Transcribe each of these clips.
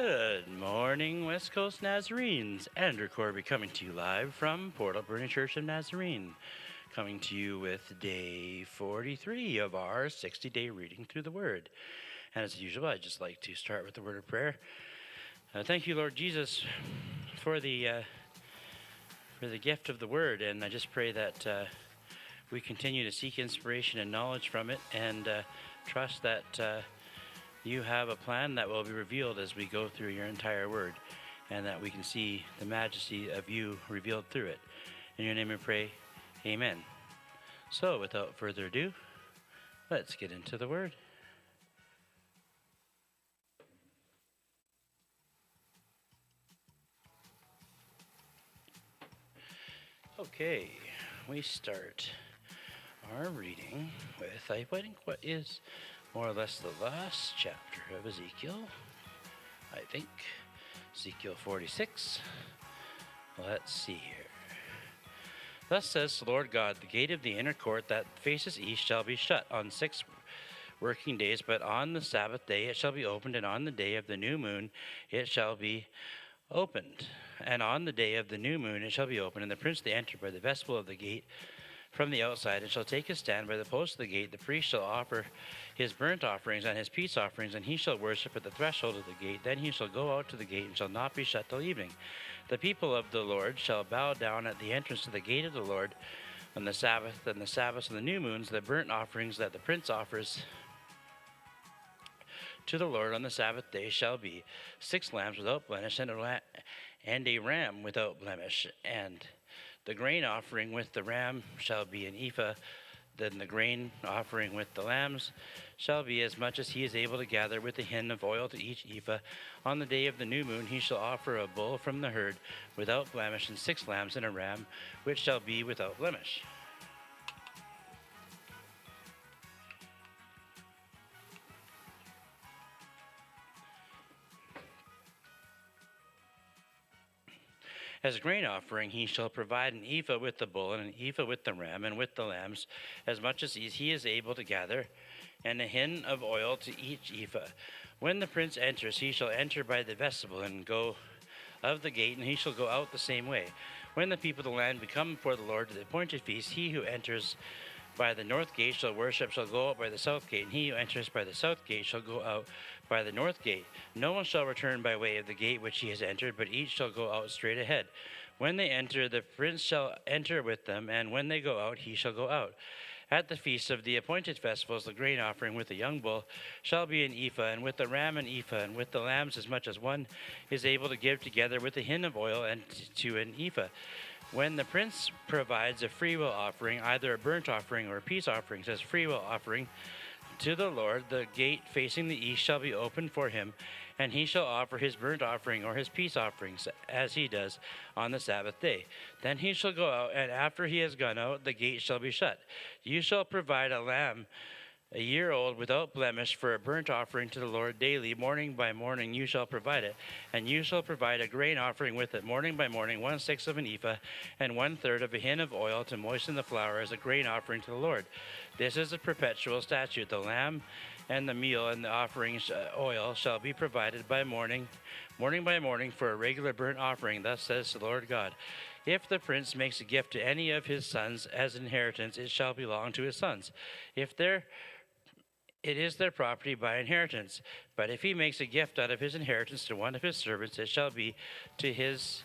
Good morning, West Coast Nazarenes. Andrew Corby coming to you live from Port Alberta Church of Nazarene. Coming to you with day 43 of our 60-day reading through the Word. And as usual, I'd just like to start with the word of prayer. Thank you, Lord Jesus, for the gift of the Word. And I just pray that we continue to seek inspiration and knowledge from it and trust that you have a plan that will be revealed as we go through your entire word, and that we can see the majesty of you revealed through it. In your name we pray, amen. So without further ado, let's get into the word. Okay, we start our reading with, I think, what is more or less the last chapter of Ezekiel. I think Ezekiel 46. Let's see here. Thus says the Lord God, the gate of the inner court that faces east shall be shut on 6 working days, but on the Sabbath day it shall be opened, and on the day of the new moon it shall be opened. And on the day of the new moon it shall be opened, and the prince that enter by the vestibule of the gate from the outside, and shall take his stand by the post of the gate. The priest shall offer his burnt offerings and his peace offerings, and he shall worship at the threshold of the gate. Then he shall go out to the gate, and shall not be shut till evening. The people of the Lord shall bow down at the entrance to the gate of the Lord on the Sabbath, and the Sabbaths and the new moons, the burnt offerings that the prince offers to the Lord on the Sabbath day shall be 6 lambs without blemish, and a ram without blemish, and the grain offering with the ram shall be an ephah. Then the grain offering with the lambs shall be as much as he is able to gather with a hin of oil to each ephah. On the day of the new moon he shall offer a bull from the herd without blemish, and 6 lambs and a ram which shall be without blemish. As a grain offering he shall provide an ephah with the bull, and an ephah with the ram, and with the lambs, as much as he is able to gather, and a hin of oil to each ephah. When the prince enters, he shall enter by the vestibule, and go of the gate, and he shall go out the same way. When the people of the land become before the Lord to the appointed feast, he who enters by the north gate shall worship, shall go out by the south gate, and he who enters by the south gate shall go out by the north gate. No one shall return by way of the gate which he has entered, but each shall go out straight ahead. When they enter, the prince shall enter with them, and when they go out, he shall go out. At the feast of the appointed festivals, the grain offering with the young bull shall be an ephah, and with the ram an ephah, and with the lambs as much as one is able to give together with a hin of oil and to an ephah. When the prince provides a freewill offering, either a burnt offering or a peace offering, as freewill offering to the Lord, the gate facing the east shall be opened for him, and he shall offer his burnt offering or his peace offerings, as he does on the Sabbath day. Then he shall go out, and after he has gone out, the gate shall be shut. You shall provide a lamb a year old without blemish for a burnt offering to the Lord daily. Morning by morning you shall provide it, and you shall provide a grain offering with it. Morning by morning 1/6 of an ephah, and 1/3 of a hin of oil to moisten the flour as a grain offering to the Lord. This is a perpetual statute. The lamb and the meal and the offering oil shall be provided by morning by morning for a regular burnt offering. Thus says the Lord God. If the prince makes a gift to any of his sons as inheritance, it shall belong to his sons. It is their property by inheritance. But if he makes a gift out of his inheritance to one of his servants, it shall be his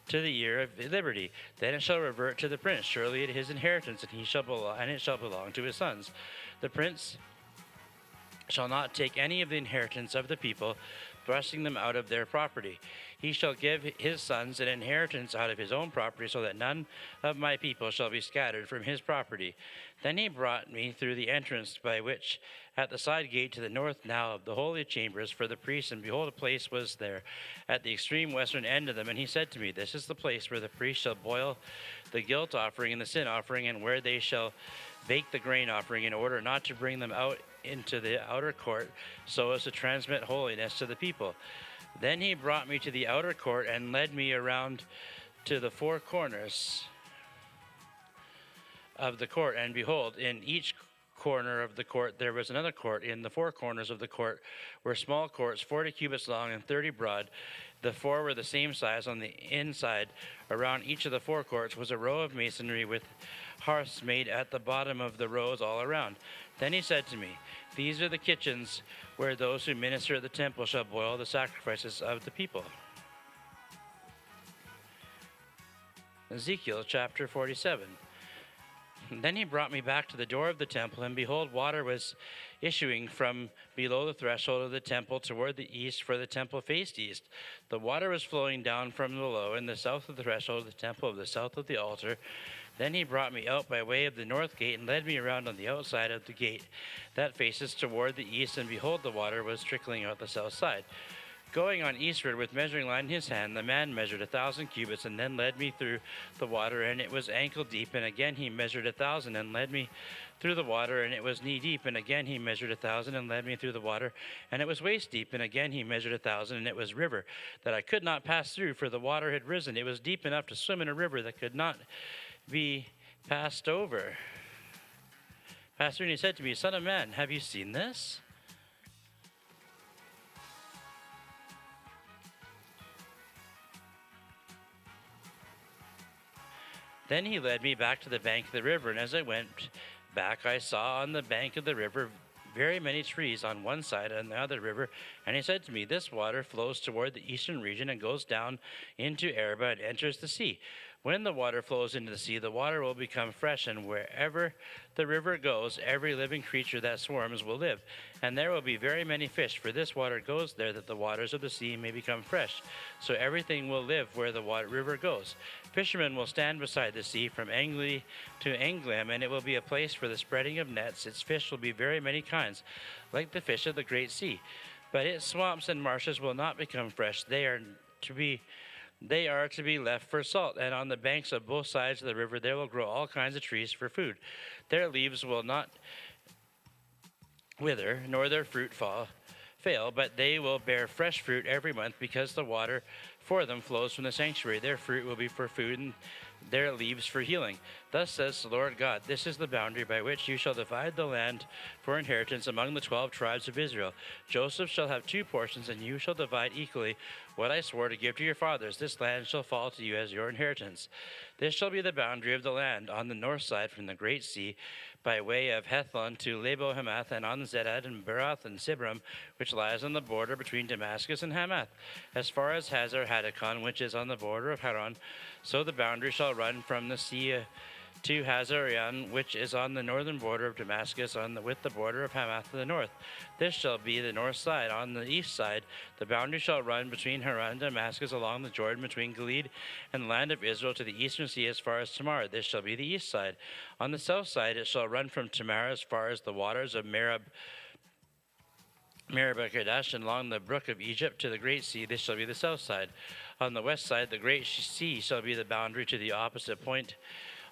to the year of liberty. Then it shall revert to the prince. Surely it is his inheritance, and it shall belong to his sons. The prince shall not take any of the inheritance of the people, thrusting them out of their property. He shall give his sons an inheritance out of his own property, so that none of my people shall be scattered from his property. Then he brought me through the entrance by which at the side gate to the north now of the holy chambers for the priests, and behold, a place was there at the extreme western end of them. And he said to me, This is the place where the priest shall boil the guilt offering and the sin offering, and where they shall bake the grain offering, in order not to bring them out into the outer court, so as to transmit holiness to the people. Then he brought me to the outer court and led me around to the 4 corners of the court, and behold, in each corner of the court there was another court. In the four corners of the court were small courts, 40 cubits long and 30 broad. The four were the same size. On the inside, around each of the four courts, was a row of masonry with hearths made at the bottom of the rows all around. Then he said to me, "These are the kitchens where those who minister at the temple shall boil the sacrifices of the people." Ezekiel chapter 47. Then he brought me back to the door of the temple, and behold, water was issuing from below the threshold of the temple toward the east, for the temple faced east. The water was flowing down from below in the south of the threshold of the temple, of the south of the altar. Then he brought me out by way of the north gate, and led me around on the outside of the gate that faces toward the east, and behold, the water was trickling out the south side. Going on eastward with measuring line in his hand, the man measured 1,000 cubits, and then led me through the water, and it was ankle deep. And again he measured 1,000, and led me through the water, and it was knee deep. And again he measured 1,000, and led me through the water, and it was waist deep. And again he measured 1,000, and it was river that I could not pass through, for the water had risen. It was deep enough to swim in a river that could not be passed over. Passed through, and he said to me, "Son of man, have you seen this?" Then he led me back to the bank of the river, and as I went back, I saw on the bank of the river very many trees on one side and the other river. And he said to me, "This water flows toward the eastern region and goes down into Arabah and enters the sea. When the water flows into the sea, the water will become fresh, and wherever the river goes, every living creature that swarms will live. And there will be very many fish, for this water goes there, that the waters of the sea may become fresh. So everything will live where the river goes. Fishermen will stand beside the sea from Angli to Anglim, and it will be a place for the spreading of nets. Its fish will be very many kinds, like the fish of the great sea. But its swamps and marshes will not become fresh. They are to be left for salt, and on the banks of both sides of the river there will grow all kinds of trees for food. Their leaves will not wither, nor their fruit fail, but they will bear fresh fruit every month, because the water for them flows from the sanctuary. Their fruit will be for food, and their leaves for healing. Thus says the Lord God, this is the boundary by which you shall divide the land for inheritance among the 12 tribes of Israel. Joseph shall have 2 portions, and you shall divide equally what I swore to give to your fathers. This land shall fall to you as your inheritance. This shall be the boundary of the land on the north side from the great sea, by way of Hethlon to Lebo-Hamath, and on Zedad and Beroth and Sibram, which lies on the border between Damascus and Hamath, as far as Hazar Hadakon, which is on the border of Haran. So the boundary shall run from the sea to Hazarion, which is on the northern border of Damascus, with the border of Hamath to the north. This shall be the north side. On the east side, the boundary shall run between Haran and Damascus along the Jordan, between Gilead and the land of Israel to the eastern sea as far as Tamar. This shall be the east side. On the south side, it shall run from Tamar as far as the waters of Meribah-Kadesh, and along the brook of Egypt to the great sea. This shall be the south side. On the west side, the great sea shall be the boundary to the opposite point,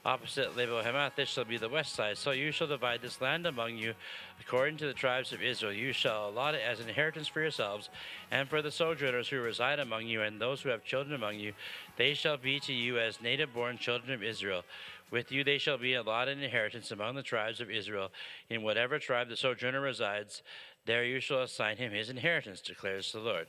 opposite Lebo-Hamath. This shall be the west side. So you shall divide this land among you according to the tribes of Israel. You shall allot it as an inheritance for yourselves and for the sojourners who reside among you, and those who have children among you. They shall be to you as native-born children of Israel. With you they shall be allotted an inheritance among the tribes of Israel. In whatever tribe the sojourner resides, there you shall assign him his inheritance, declares the Lord.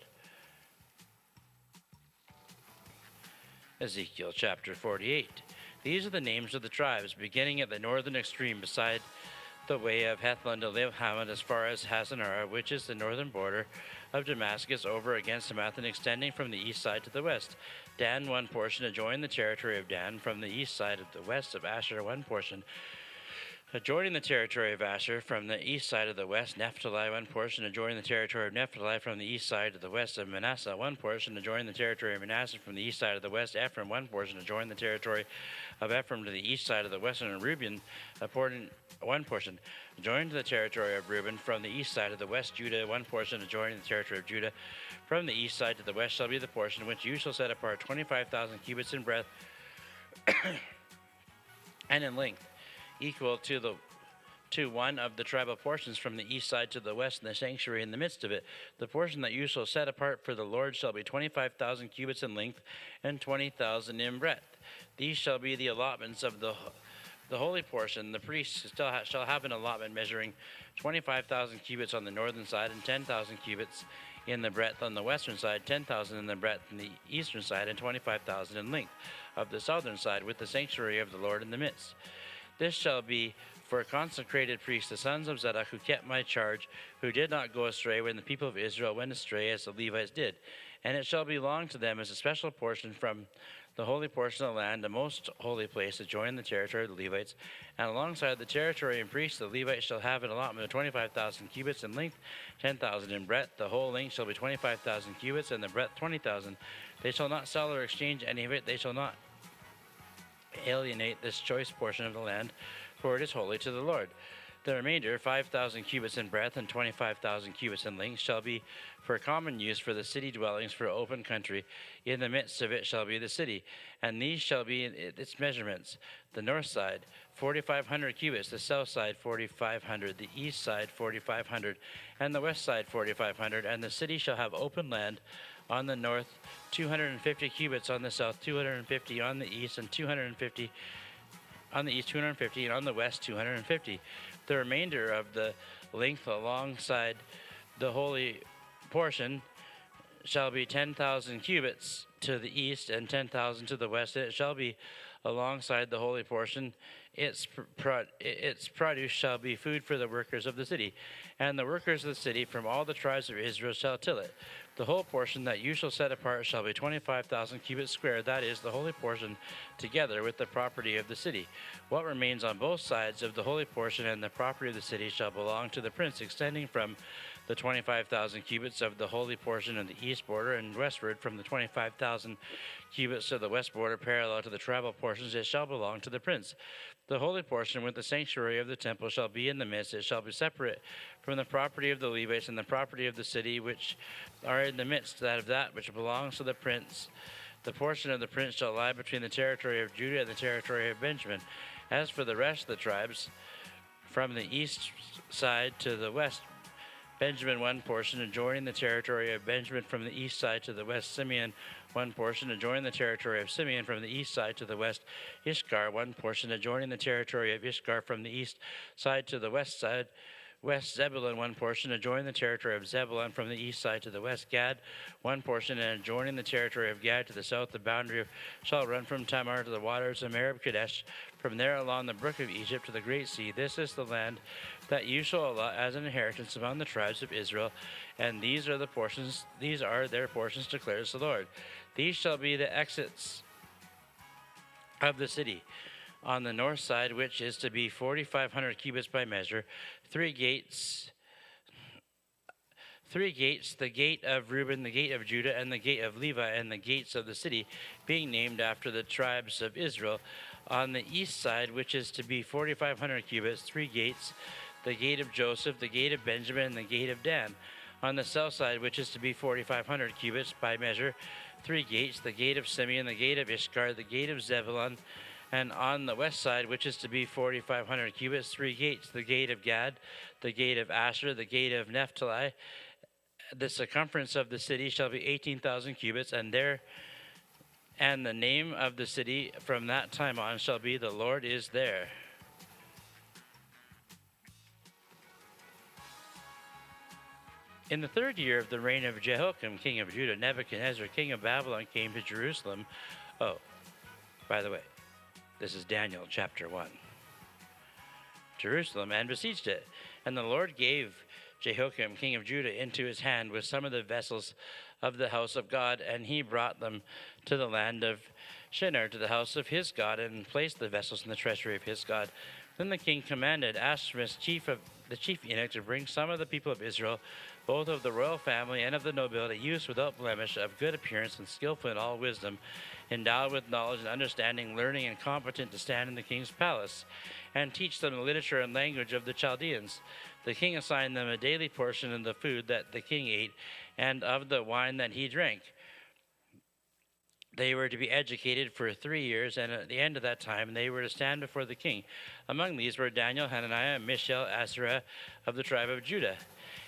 Ezekiel chapter 48. These are the names of the tribes, beginning at the northern extreme beside the way of Hethlon to Lebo-Hamath as far as Hazanarah, which is the northern border of Damascus, over against Hamath, and extending from the east side to the west. Dan, one portion, adjoining the territory of Dan, from the east side of the west of Asher, one portion, adjoining the territory of Asher, from the east side of the west. Naphtali, one portion, adjoining the territory of Naphtali, from the east side of the west of Manasseh, one portion, adjoining the territory of Manasseh, from the east side of the west. Ephraim, one portion, adjoining the territory of Ephraim to the east side of the western, and Reuben, one portion, adjoining to the territory of Reuben, from the east side of the west. Judah, one portion, adjoining the territory of Judah, from the east side to the west, shall be the portion which you shall set apart, 25,000 cubits in breadth and in length, equal to one of the tribal portions from the east side to the west, and the sanctuary in the midst of it. The portion that you shall set apart for the Lord shall be 25,000 cubits in length and 20,000 in breadth. These shall be the allotments of the The holy portion, the priests shall have an allotment measuring 25,000 cubits on the northern side and 10,000 cubits in the breadth on the western side, 10,000 in the breadth on the eastern side, and 25,000 in length of the southern side, with the sanctuary of the Lord in the midst. This shall be for consecrated priests, the sons of Zadok, who kept my charge, who did not go astray when the people of Israel went astray, as the Levites did. And it shall belong to them as a special portion from the holy portion of the land, the most holy place, to join the territory of the Levites. And alongside the territory and priests, the Levites shall have an allotment of 25,000 cubits in length, 10,000 in breadth. The whole length shall be 25,000 cubits, and the breadth 20,000. They shall not sell or exchange any of it. They shall not alienate this choice portion of the land, for it is holy to the Lord. The remainder, 5,000 cubits in breadth and 25,000 cubits in length, shall be for common use for the city dwellings for open country. In the midst of it shall be the city, and these shall be its measurements. The north side, 4,500 cubits, the south side, 4,500, the east side, 4,500, and the west side, 4,500. And the city shall have open land on the north, 250 cubits, on the south, 250, on the east, and 250 on the east, 250, and on the west, 250. The remainder of the length alongside the holy portion shall be 10,000 cubits to the east and 10,000 to the west. It shall be alongside the holy portion. Its produce shall be food for the workers of the city, and the workers of the city from all the tribes of Israel shall till it. The whole portion that you shall set apart shall be 25,000 cubits square, that is, the holy portion, together with the property of the city. What remains on both sides of the holy portion and the property of the city shall belong to the prince, extending from the 25,000 cubits of the holy portion of the east border and westward from the 25,000 cubits of the west border parallel to the tribal portions. It shall belong to the prince. The holy portion with the sanctuary of the temple shall be in the midst. It shall be separate from the property of the Levites and the property of the city, which are in the midst of that which belongs to the prince. The portion of the prince shall lie between the territory of Judah and the territory of Benjamin. As for the rest of the tribes, from the east side to the west, Benjamin one portion, adjoining the territory of Benjamin from the east side to the west. Simeon one portion, adjoining the territory of Simeon from the east side to the west. Ishkar one portion, adjoining the territory of Ishkar from the east side to the west side. West Zebulun one portion, adjoining the territory of Zebulun from the east side to the west. Gad one portion, and adjoining the territory of Gad to the south. The boundary shall run from Tamar to the waters of Merib Kadesh, from there along the brook of Egypt to the great sea. This is the land that you shall allot as an inheritance among the tribes of Israel, and these are their portions, declares the Lord. These shall be the exits of the city. On the north side, which is to be 4,500 cubits by measure, three gates, the gate of Reuben, the gate of Judah, and the gate of Levi, and the gates of the city, being named after the tribes of Israel. On the east side, which is to be 4,500 cubits, three gates, the gate of Joseph, the gate of Benjamin, and the gate of Dan. On the south side, which is to be 4,500 cubits by measure, three gates, the gate of Simeon, the gate of Ishkar, the gate of Zebulun. And on the west side, which is to be 4,500 cubits, three gates, the gate of Gad, the gate of Asher, the gate of Naphtali. The circumference of the city shall be 18,000 cubits, and the name of the city from that time on shall be, the Lord is there. In the third year of the reign of Jehoiakim, king of Judah, Nebuchadnezzar, king of Babylon, came to Jerusalem. Oh, by the way, this is Daniel chapter 1. Jerusalem, and besieged it. And the Lord gave Jehoiakim, king of Judah, into his hand with some of the vessels of the house of God, and he brought them to the land of Shinar, to the house of his God, and placed the vessels in the treasury of his God. Then the king commanded Ashpenaz, the chief eunuch, to bring some of the people of Israel, both of the royal family and of the nobility, youths without blemish, of good appearance and skillful in all wisdom, endowed with knowledge and understanding, learning, and competent to stand in the king's palace, and teach them the literature and language of the Chaldeans. The king assigned them a daily portion of the food that the king ate, and of the wine that he drank. They were to be educated for 3 years, and at the end of that time they were to stand before the king. Among these were Daniel, Hananiah, Mishael, Azariah of the tribe of Judah.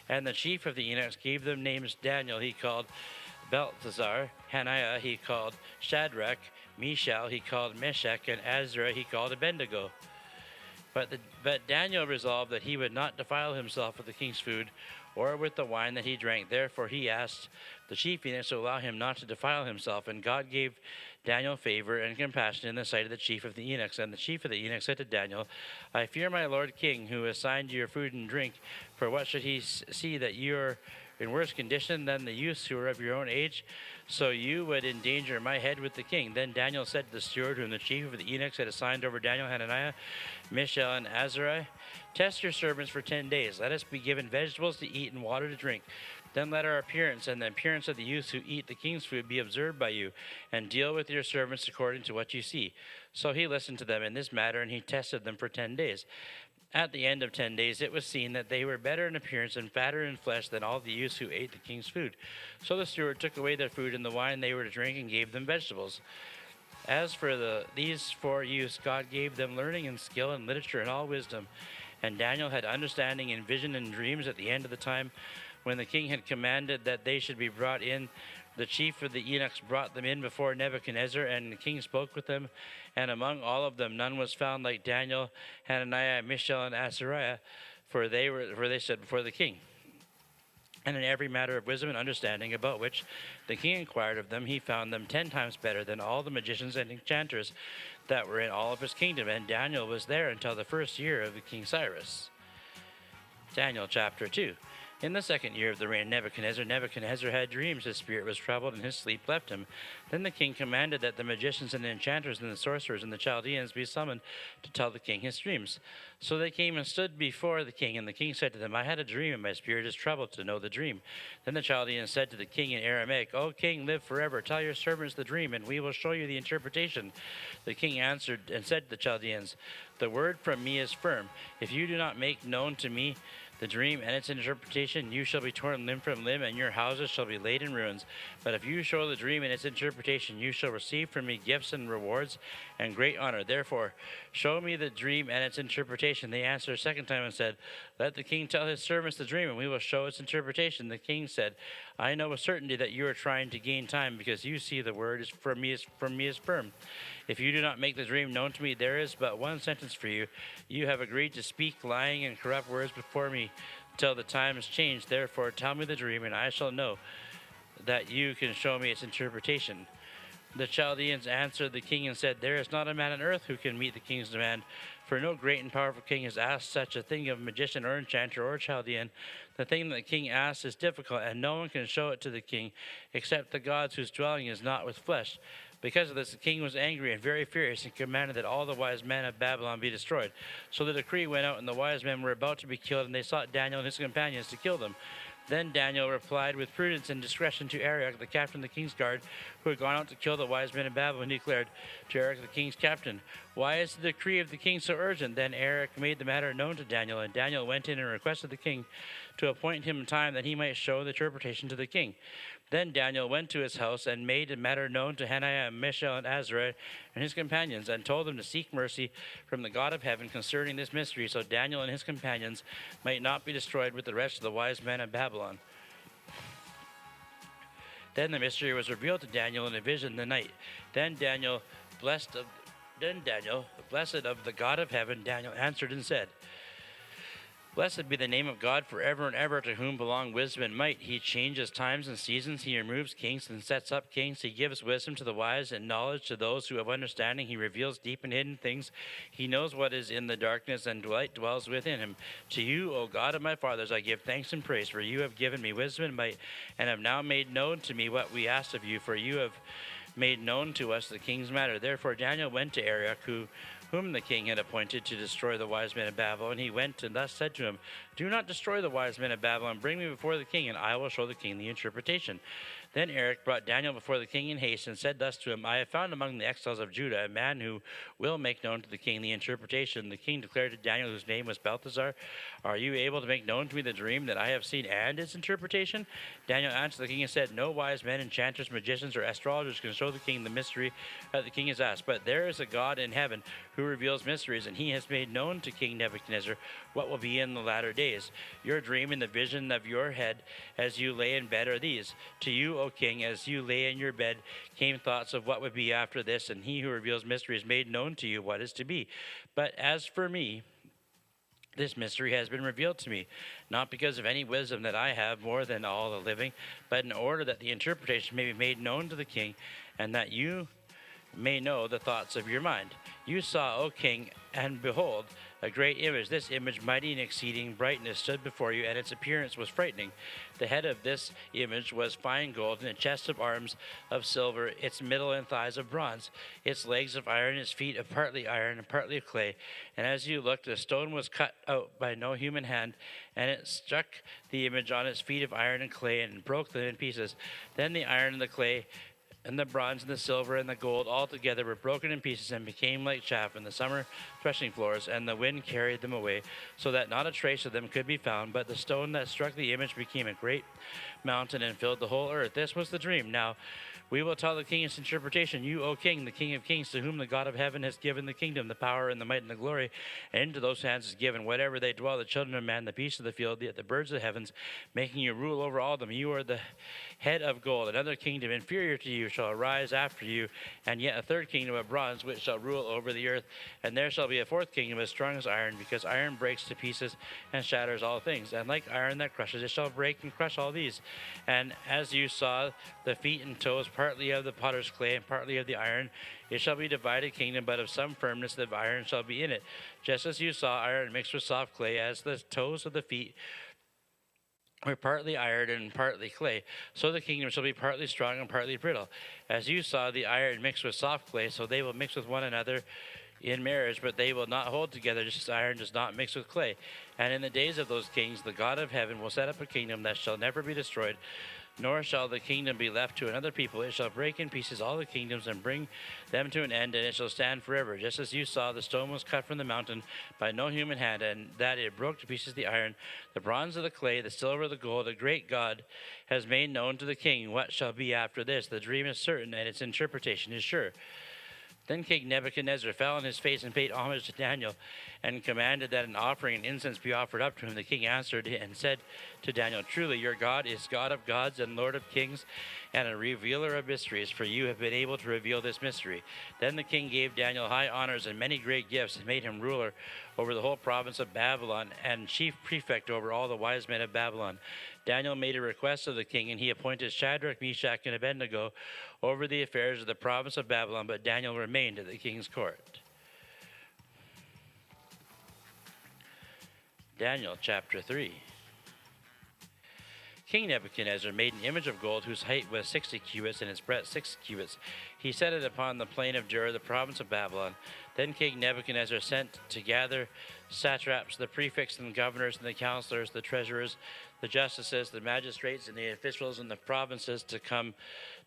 And the chief of the eunuchs gave them names. Daniel he called Belteshazzar, Hananiah he called Shadrach, Mishael he called Meshach, and Azariah he called Abednego. But Daniel resolved that he would not defile himself with the king's food or with the wine that he drank. Therefore he asked the chief eunuch to allow him not to defile himself. And God gave Daniel favor and compassion in the sight of the chief of the eunuchs. And the chief of the eunuchs said to Daniel, I fear my lord king, who assigned you your food and drink. For what should he see that you are in worse condition than the youths who are of your own age? So you would endanger my head with the king. Then Daniel said to the steward, whom the chief of the eunuchs had assigned over Daniel, Hananiah, Mishael, and Azariah, test your servants for 10 days. Let us be given vegetables to eat and water to drink. Then let our appearance and the appearance of the youths who eat the king's food be observed by you, and deal with your servants according to what you see. So he listened to them in this matter, and he tested them for 10 days. At the end of 10 days, it was seen that they were better in appearance and fatter in flesh than all the youths who ate the king's food. So the steward took away their food and the wine they were to drink and gave them vegetables. As for these 4 youths, God gave them learning and skill and literature and all wisdom. And Daniel had understanding in vision and dreams at the end of the time when the king had commanded that they should be brought in. The chief of the eunuchs brought them in before Nebuchadnezzar, and the king spoke with them. And among all of them none was found like Daniel, Hananiah, Mishael, and Azariah, for they stood before the king. And in every matter of wisdom and understanding about which the king inquired of them, he found them 10 times better than all the magicians and enchanters that were in all of his kingdom. And Daniel was there until the first year of the King Cyrus. Daniel chapter 2. In the 2nd year of the reign of Nebuchadnezzar had dreams. His spirit was troubled, and his sleep left him. Then the king commanded that the magicians and the enchanters and the sorcerers and the Chaldeans be summoned to tell the king his dreams. So they came and stood before the king, and the king said to them, I had a dream, and my spirit is troubled to know the dream. Then the Chaldeans said to the king in Aramaic, O king, live forever. Tell your servants the dream, and we will show you the interpretation. The king answered and said to the Chaldeans, The word from me is firm. If you do not make known to me the dream and its interpretation, you shall be torn limb from limb, and your houses shall be laid in ruins. But if you show the dream and its interpretation, you shall receive from me gifts and rewards and great honor. Therefore, show me the dream and its interpretation. They answered a second time and said, Let the king tell his servants the dream, and we will show its interpretation. The king said, I know with certainty that you are trying to gain time, because you see the word is from me is firm. If you do not make the dream known to me, there is but one sentence for you. You have agreed to speak lying and corrupt words before me till the time is changed. Therefore, tell me the dream, and I shall know that you can show me its interpretation. The Chaldeans answered the king and said, There is not a man on earth who can meet the king's demand, for no great and powerful king has asked such a thing of magician or enchanter or Chaldean. The thing that the king asks is difficult, and no one can show it to the king, except the gods whose dwelling is not with flesh. Because of this, the king was angry and very furious, and commanded that all the wise men of Babylon be destroyed. So the decree went out, and the wise men were about to be killed, and they sought Daniel and his companions to kill them. Then Daniel replied with prudence and discretion to Arioch, the captain of the king's guard, who had gone out to kill the wise men of Babylon. He declared to Arioch, the king's captain, Why is the decree of the king so urgent? Then Arioch made the matter known to Daniel, and Daniel went in and requested the king to appoint him time that he might show the interpretation to the king. Then Daniel went to his house and made the matter known to Hananiah, Mishael, and Azariah and his companions, and told them to seek mercy from the God of heaven concerning this mystery, so Daniel and his companions might not be destroyed with the rest of the wise men of Babylon. Then the mystery was revealed to Daniel in a vision in the night. Then Daniel, blessed of the God of heaven, Daniel answered and said, Blessed be the name of God forever and ever, to whom belong wisdom and might. He changes times and seasons. He removes kings and sets up kings. He gives wisdom to the wise and knowledge to those who have understanding. He reveals deep and hidden things. He knows what is in the darkness, and light dwells within him. To you, O God of my fathers, I give thanks and praise, for you have given me wisdom and might, and have now made known to me what we asked of you, for you have made known to us the king's matter. Therefore Daniel went to Arioch, whom the king had appointed to destroy the wise men of Babylon. He went and thus said to him, Do not destroy the wise men of Babylon. Bring me before the king, and I will show the king the interpretation. Then Arioch brought Daniel before the king in haste, and said thus to him, I have found among the exiles of Judah a man who will make known to the king the interpretation. The king declared to Daniel, whose name was Belteshazzar, Are you able to make known to me the dream that I have seen and its interpretation? Daniel answered the king and said, No wise men, enchanters, magicians, or astrologers can show the king the mystery that the king has asked. But there is a God in heaven who reveals mysteries, and he has made known to King Nebuchadnezzar what will be in the latter days. Your dream and the vision of your head as you lay in bed are these. To you, O king, as you lay in your bed, came thoughts of what would be after this, and he who reveals mysteries made known to you what is to be. But as for me, This mystery has been revealed to me, not because of any wisdom that I have more than all the living, but in order that the interpretation may be made known to the king, and that you may know the thoughts of your mind. You saw, O king, and behold, a great image. This image, mighty and exceeding brightness, stood before you, and its appearance was frightening. The head of this image was fine gold, and a chest of arms of silver, its middle and thighs of bronze, its legs of iron, its feet of partly iron and partly of clay. And as you looked, a stone was cut out by no human hand, and it struck the image on its feet of iron and clay, and broke them in pieces. Then the iron and the clay and the bronze and the silver and the gold all together were broken in pieces and became like chaff in the summer threshing floors, and the wind carried them away, so that not a trace of them could be found. But the stone that struck the image became a great mountain and filled the whole earth. This was the dream. Now we will tell the king its interpretation. You, O king, the King of kings, to whom the God of heaven has given the kingdom, the power, and the might, and the glory, and into those hands is given whatever they dwell, the children of man, the beasts of the field, the birds of the heavens, making you rule over all of them. You are the head of gold. Another kingdom inferior to you shall arise after you, and yet a third kingdom of bronze, which shall rule over the earth. And there shall be a fourth kingdom as strong as iron, because iron breaks to pieces and shatters all things. And like iron that crushes, it shall break and crush all these. And as you saw the feet and toes, partly of the potter's clay and partly of the iron, it shall be a divided kingdom, but of some firmness the iron shall be in it. Just as you saw iron mixed with soft clay, as the toes of the feet were partly iron and partly clay, so the kingdom shall be partly strong and partly brittle. As you saw the iron mixed with soft clay, so they will mix with one another in marriage, but they will not hold together, just as iron does not mix with clay. And in the days of those kings, the God of heaven will set up a kingdom that shall never be destroyed, nor shall the kingdom be left to another people. It shall break in pieces all the kingdoms and bring them to an end, and it shall stand forever. Just as you saw, the stone was cut from the mountain by no human hand, and that it broke to pieces the iron, the bronze of the clay, the silver, the gold. A great God has made known to the king what shall be after this. The dream is certain, and its interpretation is sure. Then King Nebuchadnezzar fell on his face and paid homage to Daniel, and commanded that an offering and incense be offered up to him. The king answered and said to Daniel, Truly your God is God of gods and Lord of kings, and a revealer of mysteries, for you have been able to reveal this mystery. Then the king gave Daniel high honors and many great gifts, and made him ruler over the whole province of Babylon, and chief prefect over all the wise men of Babylon. Daniel made a request of the king, and he appointed Shadrach, Meshach, and Abednego over the affairs of the province of Babylon, but Daniel remained at the king's court. Daniel chapter 3. King Nebuchadnezzar made an image of gold whose height was 60 cubits and its breadth 6 cubits. He set it upon the plain of Dura, the province of Babylon. Then King Nebuchadnezzar sent to gather satraps, the prefects and the governors and the counselors, the treasurers, the justices, the magistrates, and the officials in the provinces to come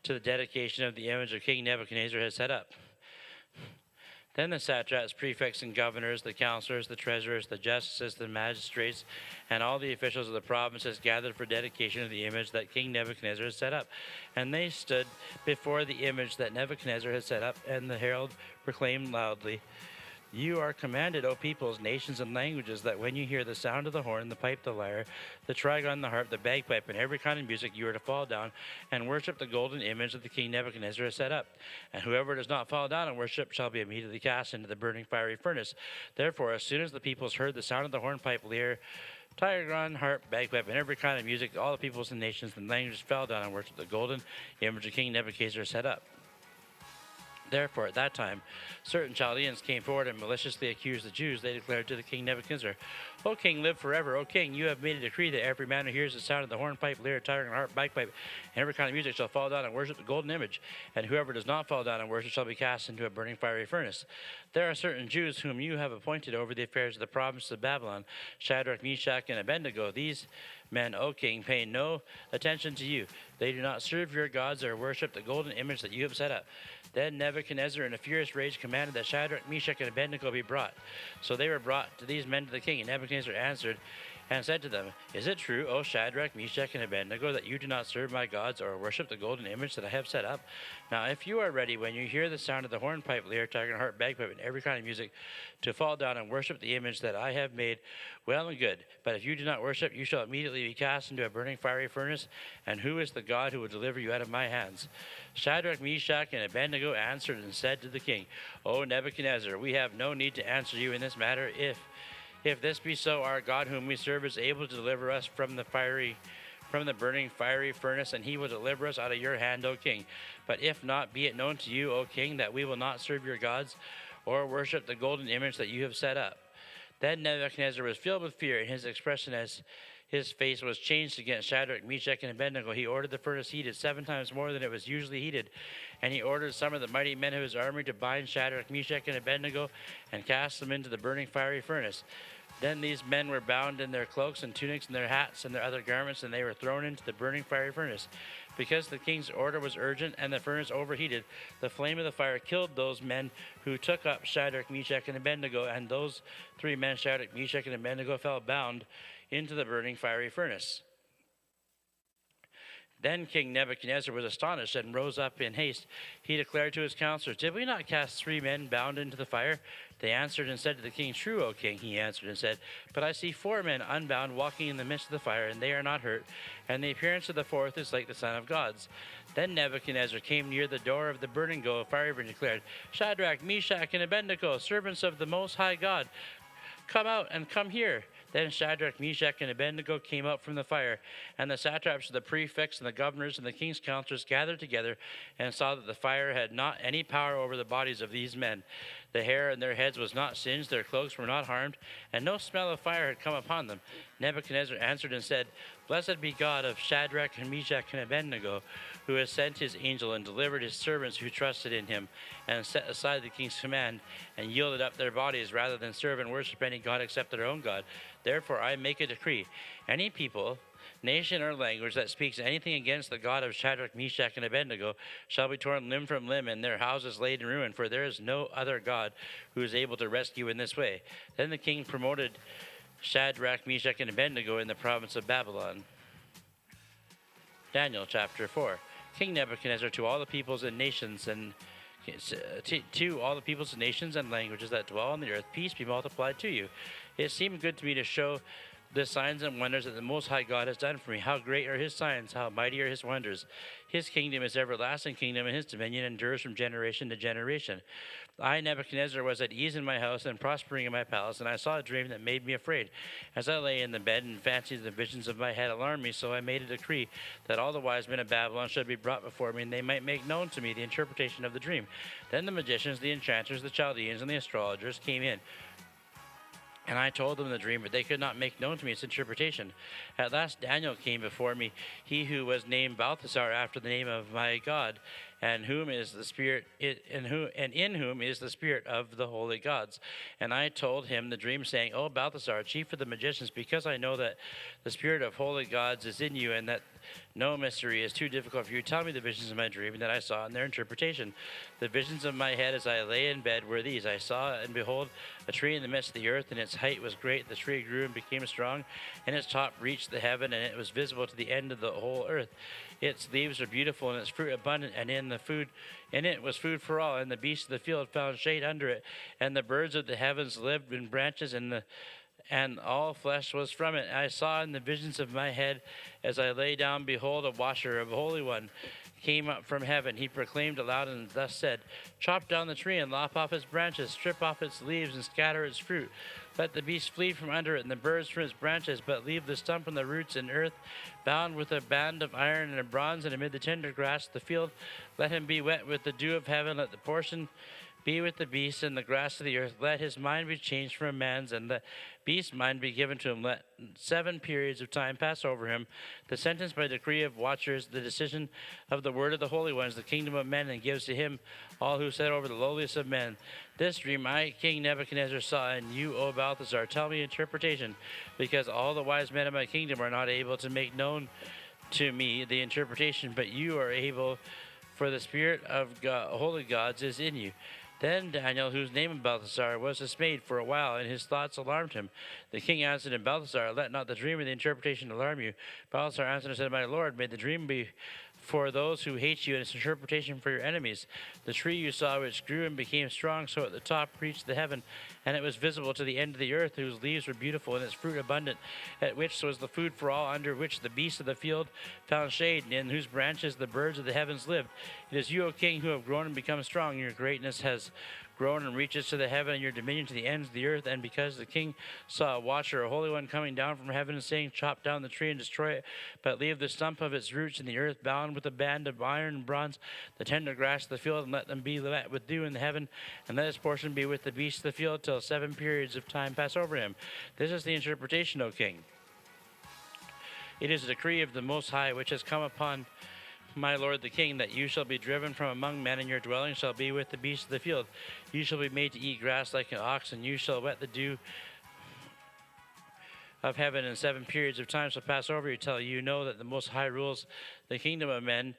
to the dedication of the image of King Nebuchadnezzar had set up. Then the satraps, prefects, and governors, the counselors, the treasurers, the justices, the magistrates, and all the officials of the provinces gathered for dedication of the image that King Nebuchadnezzar had set up. And they stood before the image that Nebuchadnezzar had set up, and the herald proclaimed loudly, You are commanded, O peoples, nations, and languages, that when you hear the sound of the horn, the pipe, the lyre, the trigon, the harp, the bagpipe, and every kind of music, you are to fall down and worship the golden image that the king Nebuchadnezzar has set up. And whoever does not fall down and worship shall be immediately cast into the burning fiery furnace. Therefore, as soon as the peoples heard the sound of the horn, pipe, lyre, trigon, harp, bagpipe, and every kind of music, all the peoples and nations and languages fell down and worshipped the golden image of King Nebuchadnezzar set up. Therefore, at that time, certain Chaldeans came forward and maliciously accused the Jews. They declared to the king Nebuchadnezzar, O king, live forever. O king, you have made a decree that every man who hears the sound of the hornpipe, lyre, trigon, harp, bagpipe, and every kind of music shall fall down and worship the golden image. And whoever does not fall down and worship shall be cast into a burning fiery furnace. There are certain Jews whom you have appointed over the affairs of the province of Babylon, Shadrach, Meshach, and Abednego. These men, O king, pay no attention to you. They do not serve your gods or worship the golden image that you have set up. Then Nebuchadnezzar, in a furious rage, commanded that Shadrach, Meshach, and Abednego be brought. So they were brought to these men to the king, and Nebuchadnezzar answered and said to them, Is it true, O Shadrach, Meshach, and Abednego, that you do not serve my gods or worship the golden image that I have set up? Now, if you are ready, when you hear the sound of the hornpipe, lyre, trigon, harp, bagpipe, and every kind of music, to fall down and worship the image that I have made, well and good. But if you do not worship, you shall immediately be cast into a burning fiery furnace. And who is the God who will deliver you out of my hands? Shadrach, Meshach, and Abednego answered and said to the king, O Nebuchadnezzar, we have no need to answer you in this matter. If If this be so, our God whom we serve is able to deliver us from the burning fiery furnace, and he will deliver us out of your hand, O king. But if not, be it known to you, O king, that we will not serve your gods or worship the golden image that you have set up. Then Nebuchadnezzar was filled with fear, and his expression as his face was changed against Shadrach, Meshach, and Abednego. He ordered the furnace heated 7 times more than it was usually heated. And he ordered some of the mighty men of his army to bind Shadrach, Meshach, and Abednego and cast them into the burning fiery furnace. Then these men were bound in their cloaks and tunics and their hats and their other garments, and they were thrown into the burning fiery furnace. Because the king's order was urgent and the furnace overheated, the flame of the fire killed those men who took up Shadrach, Meshach, and Abednego, and those 3 men, Shadrach, Meshach, and Abednego, fell bound into the burning fiery furnace. Then King Nebuchadnezzar was astonished and rose up in haste. He declared to his counselors, "Did we not cast 3 men bound into the fire?" They answered and said to the king, "True, O king." He answered and said, "But I see 4 men unbound walking in the midst of the fire, and they are not hurt, and the appearance of the 4th is like the Son of God's." Then Nebuchadnezzar came near the door of the burning goal of fire and declared, "Shadrach, Meshach, and Abednego, servants of the Most High God, come out and come here." Then Shadrach, Meshach, and Abednego came out from the fire, and the satraps, the prefects, and the governors, and the king's counselors gathered together and saw that the fire had not any power over the bodies of these men. The hair on their heads was not singed, their cloaks were not harmed, and no smell of fire had come upon them. Nebuchadnezzar answered and said, "Blessed be God of Shadrach, and Meshach, and Abednego, who has sent his angel and delivered his servants who trusted in him, and set aside the king's command, and yielded up their bodies rather than serve and worship any god except their own God. Therefore I make a decree. Any people, nation, or language that speaks anything against the God of Shadrach, Meshach, and Abednego shall be torn limb from limb, and their houses laid in ruin, for there is no other God who is able to rescue in this way." Then the king promoted Shadrach, Meshach, and Abednego in the province of Babylon. Daniel chapter 4. King Nebuchadnezzar to all the peoples and nations and languages that dwell on the earth, peace be multiplied to you. It seemed good to me to show the signs and wonders that the Most High God has done for me. How great are his signs, how mighty are his wonders. His kingdom is everlasting kingdom, and his dominion endures from generation to generation. I, Nebuchadnezzar, was at ease in my house and prospering in my palace, and I saw a dream that made me afraid. As I lay in the bed and fancied the visions of my head alarmed me, so I made a decree that all the wise men of Babylon should be brought before me, and they might make known to me the interpretation of the dream. Then the magicians, the enchanters, the Chaldeans, and the astrologers came in, and I told them the dream, but they could not make known to me its interpretation. At last Daniel came before me, he who was named Balthasar after the name of my God, and in whom is the spirit of the holy gods. And I told him the dream, saying, "O Balthasar, chief of the magicians, because I know that the spirit of holy gods is in you, and that no mystery is too difficult for you, tell me the visions of my dream that I saw and their interpretation." The visions of my head as I lay in bed were these: I saw, and behold, a tree in the midst of the earth, and its height was great. The tree grew and became strong, and its top reached the heaven, and it was visible to the end of the whole earth. Its leaves are beautiful, and its fruit abundant, and in it was food for all. And the beasts of the field found shade under it, and the birds of the heavens lived in branches, and all flesh was from it. I saw in the visions of my head, as I lay down, behold, a watcher, a holy one, came up from heaven. He proclaimed aloud and thus said, "Chop down the tree and lop off its branches, strip off its leaves and scatter its fruit. Let the beasts flee from under it and the birds from its branches, but leave the stump and the roots in earth, bound with a band of iron and of bronze, and amid the tender grass of the field. Let him be wet with the dew of heaven. Let the portion be with the beast and the grass of the earth. Let his mind be changed from a man's, and the beast's mind be given to him. Let 7 periods of time pass over him. The sentence by decree of watchers, the decision of the word of the holy ones, the kingdom of men, and gives to him all who set over the lowliest of men." This dream I, King Nebuchadnezzar, saw, and you, O Balthasar, tell me interpretation, because all the wise men of my kingdom are not able to make known to me the interpretation, but you are able, for the spirit of holy gods is in you. Then Daniel, whose name of Balthasar, was dismayed for a while, and his thoughts alarmed him. The king answered him, "Balthasar, let not the dream or the interpretation alarm you." Balthasar answered and said, "My lord, may the dream be for those who hate you, and its interpretation for your enemies. The tree you saw, which grew and became strong, so at the top reached the heaven, and it was visible to the end of the earth, whose leaves were beautiful and its fruit abundant, at which was the food for all, under which the beasts of the field found shade, and in whose branches the birds of the heavens lived. It is you, O king, who have grown and become strong. Your greatness has grown and reaches to the heaven, and your dominion to the ends of the earth. And because the king saw a watcher, a holy one, coming down from heaven, and saying, chop down the tree and destroy it, but leave the stump of its roots in the earth, bound with a band of iron and bronze, the tender grass of the field, and let them be wet with dew in the heaven, and let his portion be with the beasts of the field, till 7 periods of time pass over him. This is the interpretation, O king. It is a decree of the Most High, which has come upon my lord the king, that you shall be driven from among men, and your dwelling shall be with the beasts of the field. You shall be made to eat grass like an ox, and you shall wet the dew of heaven, and 7 periods of time shall pass over you, till you know that the Most High rules the kingdom of men,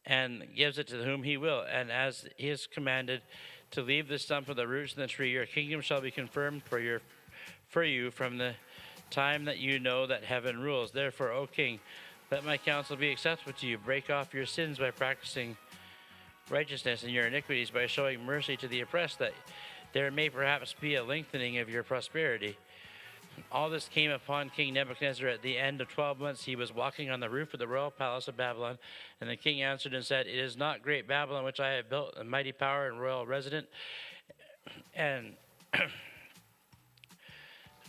and gives it to whom he will. And as he is commanded to leave the stump of the roots in the tree, your kingdom shall be confirmed for you from the time that you know that heaven rules. Therefore, O king, let my counsel be acceptable to you. Break off your sins by practicing righteousness, and your iniquities by showing mercy to the oppressed, that there may perhaps be a lengthening of your prosperity. All this came upon King Nebuchadnezzar at the end of 12 months. He was walking on the roof of the royal palace of Babylon, and the king answered and said, It is not great Babylon which I have built, a mighty power and royal residence, and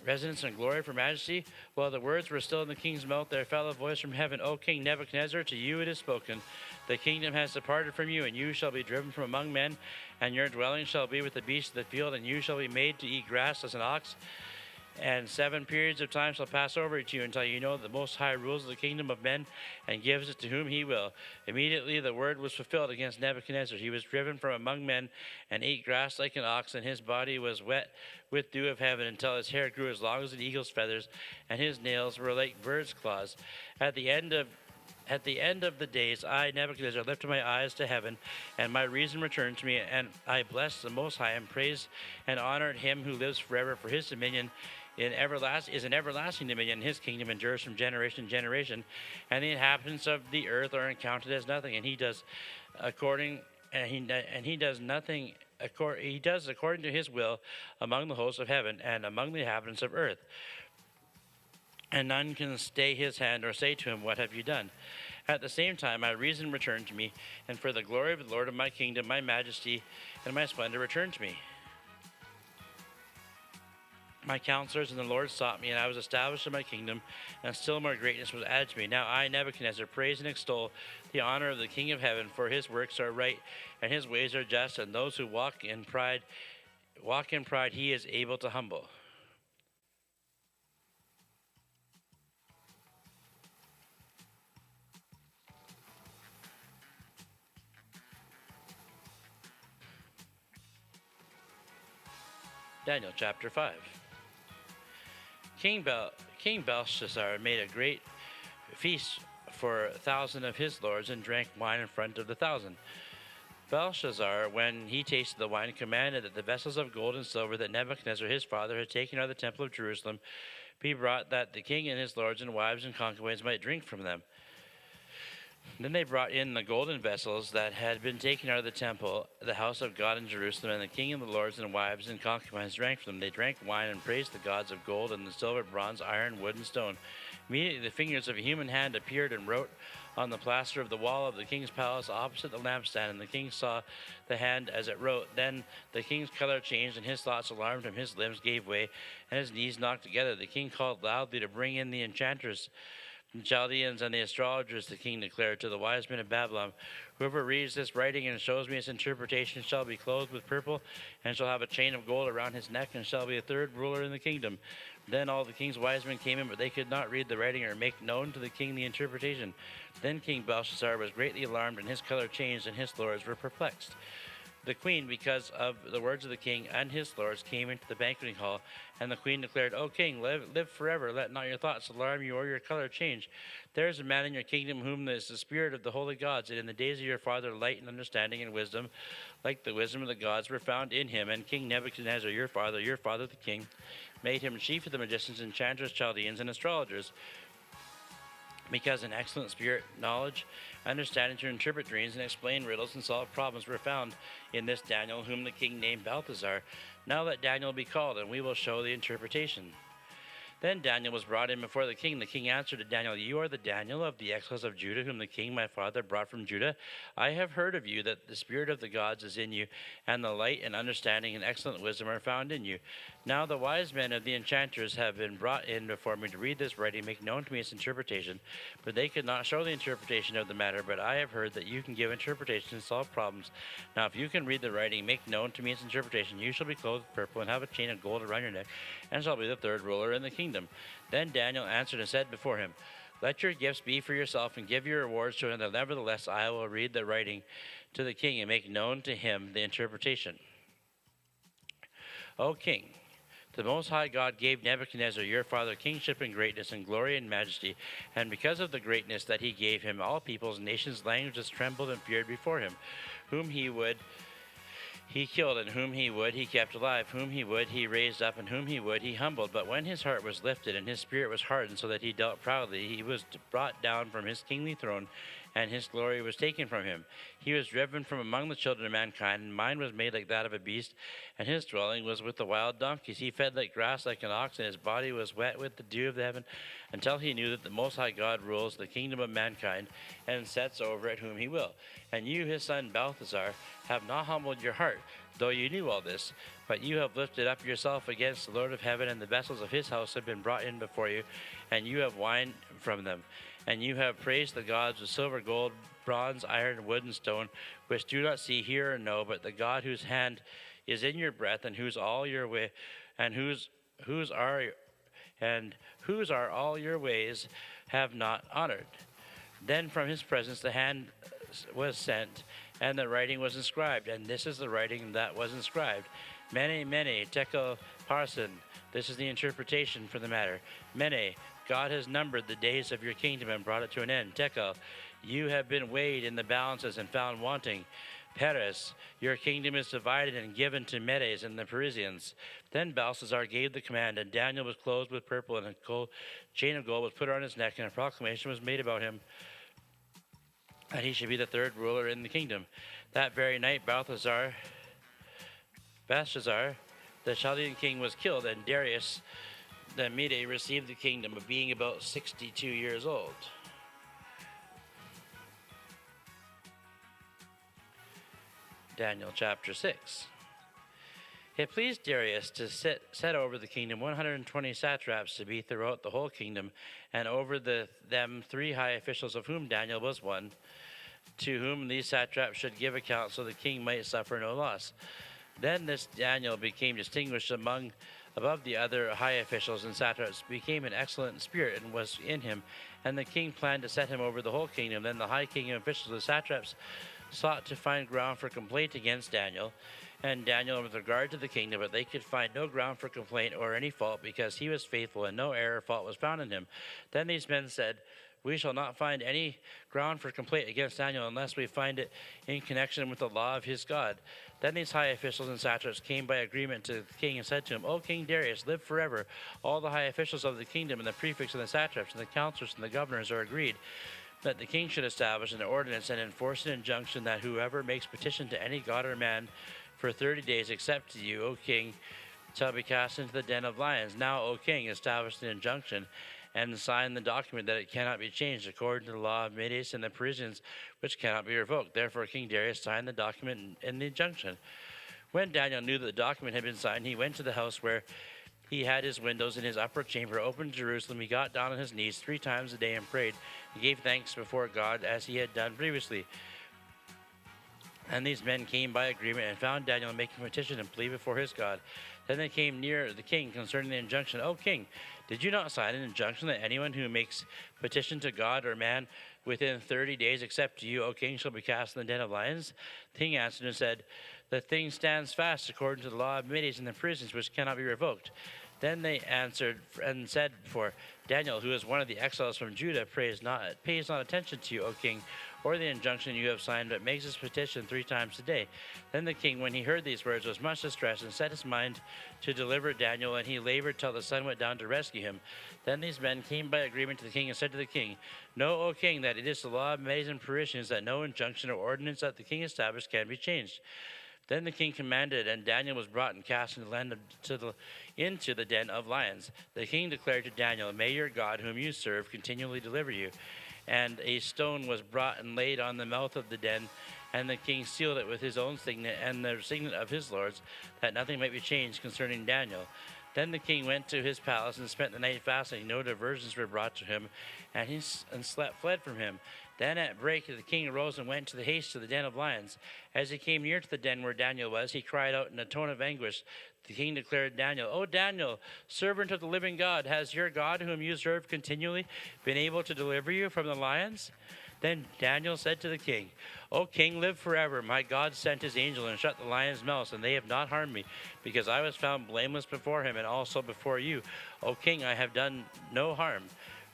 residence and glory for majesty. While the words were still in the king's mouth, there fell a voice from heaven, O King Nebuchadnezzar, to you it is spoken. The kingdom has departed from you, and you shall be driven from among men, and your dwelling shall be with the beasts of the field, and you shall be made to eat grass as an ox. And 7 periods of time shall pass over to you, until you know that the Most High rules the kingdom of men, and gives it to whom he will. Immediately the word was fulfilled against Nebuchadnezzar. He was driven from among men, and ate grass like an ox, and his body was wet with dew of heaven, until his hair grew as long as an eagle's feathers, and his nails were like birds' claws. At the end of the days, I, Nebuchadnezzar, lifted my eyes to heaven, and my reason returned to me, and I blessed the Most High, and praised and honored him who lives forever, for his dominion is an everlasting dominion, and his kingdom endures from generation to generation, and the inhabitants of the earth are counted as nothing, and he does according to his will among the hosts of heaven and among the inhabitants of earth. And none can stay his hand or say to him, What have you done? At the same time, my reason returned to me, and for the glory of the Lord of my kingdom, my majesty and my splendor returned to me. My counselors and the Lord sought me, and I was established in my kingdom, and still more greatness was added to me. Now I, Nebuchadnezzar, praise and extol the honor of the King of heaven, for his works are right, and his ways are just, and those who walk in pride he is able to humble. Daniel chapter 5. King Belshazzar made a great feast for 1,000 of his lords, and drank wine in front of the 1,000. Belshazzar, when he tasted the wine, commanded that the vessels of gold and silver that Nebuchadnezzar his father had taken out of the temple of Jerusalem be brought, that the king and his lords and wives and concubines might drink from them. Then they brought in the golden vessels that had been taken out of the temple, the house of God in Jerusalem, and the king and the lords and wives and concubines drank from them. They drank wine and praised the gods of gold and the silver, bronze, iron, wood, and stone. Immediately the fingers of a human hand appeared and wrote on the plaster of the wall of the king's palace opposite the lampstand, and the king saw the hand as it wrote. Then the king's color changed, and his thoughts alarmed him. His limbs gave way, and his knees knocked together. The king called loudly to bring in the enchanters, the Chaldeans, and the astrologers. The king declared to the wise men of Babylon, Whoever reads this writing and shows me its interpretation shall be clothed with purple, and shall have a chain of gold around his neck, and shall be a third ruler in the kingdom. Then all the king's wise men came in, but they could not read the writing or make known to the king the interpretation. Then King Belshazzar was greatly alarmed, and his color changed, and his lords were perplexed. The queen, because of the words of the king and his lords, came into the banqueting hall, and the queen declared, O king, live forever. Let not your thoughts alarm you or your color change. There is a man in your kingdom whom is the spirit of the holy gods, and in the days of your father light and understanding and wisdom, like the wisdom of the gods, were found in him. And King Nebuchadnezzar, your father the king, made him chief of the magicians, enchanters, Chaldeans, and astrologers. because an excellent spirit, knowledge, understanding to interpret dreams and explain riddles and solve problems were found in this Daniel, whom the king named Balthazar. Now let Daniel be called, and we will show the interpretation. Then Daniel was brought in before the king. The king answered to Daniel, You are the Daniel of the exiles of Judah, whom the king my father brought from Judah. I have heard of you that the spirit of the gods is in you, and the light and understanding and excellent wisdom are found in you. Now the wise men of the enchanters have been brought in before me to read this writing, make known to me its interpretation. But they could not show the interpretation of the matter, but I have heard that you can give interpretation and solve problems. Now if you can read the writing, make known to me its interpretation, you shall be clothed with purple and have a chain of gold around your neck, and shall be the third ruler in the kingdom. Then Daniel answered and said before him, Let your gifts be for yourself, and give your rewards to another. Nevertheless, I will read the writing to the king, and make known to him the interpretation. O king, the Most High God gave Nebuchadnezzar your father kingship and greatness and glory and majesty, and because of the greatness that he gave him, all peoples, nations, languages trembled and feared before him. Whom he would, he killed, and whom he would, he kept alive. Whom he would, he raised up, and whom he would, he humbled. But when his heart was lifted, and his spirit was hardened, so that he dealt proudly, he was brought down from his kingly throne, and his glory was taken from him. He was driven from among the children of mankind, and mind was made like that of a beast, and his dwelling was with the wild donkeys. He fed like grass, like an ox, and his body was wet with the dew of the heaven, until he knew that the Most High God rules the kingdom of mankind, and sets over it whom he will. And you, his son Balthazar, have not humbled your heart, though you knew all this, but you have lifted up yourself against the Lord of heaven, and the vessels of his house have been brought in before you, and you have wine from them. And you have praised the gods of silver, gold, bronze, iron, wood, and stone, which do not see, hear, or know, but the God whose hand is in your breath, and whose all your way, and whose are all your ways, have not honored. Then from his presence the hand was sent, and the writing was inscribed, and this is the writing that was inscribed. Mene, mene, tekel, parsin. This is the interpretation for the matter. Mene, God has numbered the days of your kingdom and brought it to an end. Tekel, you have been weighed in the balances and found wanting. Peres, your kingdom is divided and given to Medes and the Parisians. Then Belshazzar gave the command, and Daniel was clothed with purple, and a chain of gold was put on his neck, and a proclamation was made about him, that he should be the third ruler in the kingdom. That very night Belshazzar, the Chaldean king, was killed, and Darius the Mede received the kingdom, of being about 62 years old. Daniel chapter 6. It pleased Darius to set over the kingdom 120 satraps to be throughout the whole kingdom, and over them 3 high officials, of whom Daniel was one, to whom these satraps should give account, so the king might suffer no loss. Then this Daniel became distinguished above the other high officials, and satraps became an excellent spirit and was in him, and the king planned to set him over the whole kingdom. Then the high king and officials of the satraps sought to find ground for complaint against Daniel and Daniel with regard to the kingdom, but they could find no ground for complaint or any fault, because he was faithful, and no error or fault was found in him. Then these men said, We shall not find any ground for complaint against Daniel unless we find it in connection with the law of his God. Then these high officials and satraps came by agreement to the king and said to him, O King Darius, live forever. All the high officials of the kingdom and the prefects and the satraps and the counselors and the governors are agreed that the king should establish an ordinance and enforce an injunction that whoever makes petition to any god or man for 30 days, except to you, O king, shall be cast into the den of lions. Now, O king, establish an injunction and sign the document that it cannot be changed according to the law of Medes and the Parisians, which cannot be revoked. Therefore King Darius signed the document and the injunction. When Daniel knew that the document had been signed, he went to the house where he had his windows in his upper chamber open to Jerusalem. He got down on his knees 3 times a day and prayed. He gave thanks before God as he had done previously. And these men came by agreement and found Daniel making petition and plea before his God. Then they came near the king concerning the injunction. O king, did you not sign an injunction that anyone who makes petition to God or man within 30 days, except you, O king, shall be cast in the den of lions? The king answered and said, The thing stands fast according to the law of Medes and the prisons, which cannot be revoked. Then they answered and said, for Daniel, who is one of the exiles from Judah, pays not attention to you, O king, or the injunction you have signed, but makes his petition 3 times a day. Then the king, when he heard these words, was much distressed, and set his mind to deliver Daniel, and he labored till the sun went down to rescue him. Then these men came by agreement to the king, and said to the king, Know, O king, that it is the law of Medes and Persians that no injunction or ordinance that the king established can be changed. Then the king commanded, and Daniel was brought and cast into the den of lions. The king declared to Daniel, May your God, whom you serve, continually deliver you. And a stone was brought and laid on the mouth of the den, and the king sealed it with his own signet and the signet of his lords, that nothing might be changed concerning Daniel. Then the king went to his palace and spent the night fasting. No diversions were brought to him, and he fled from him. Then at break the king arose and went to the haste to the den of lions. As he came near to the den where Daniel was, he cried out in a tone of anguish. The king declared to Daniel, O Daniel, servant of the living God, has your God, whom you serve continually, been able to deliver you from the lions? Then Daniel said to the king, O king, live forever. My God sent his angel and shut the lions' mouths, and they have not harmed me, because I was found blameless before him and also before you. O king, I have done no harm.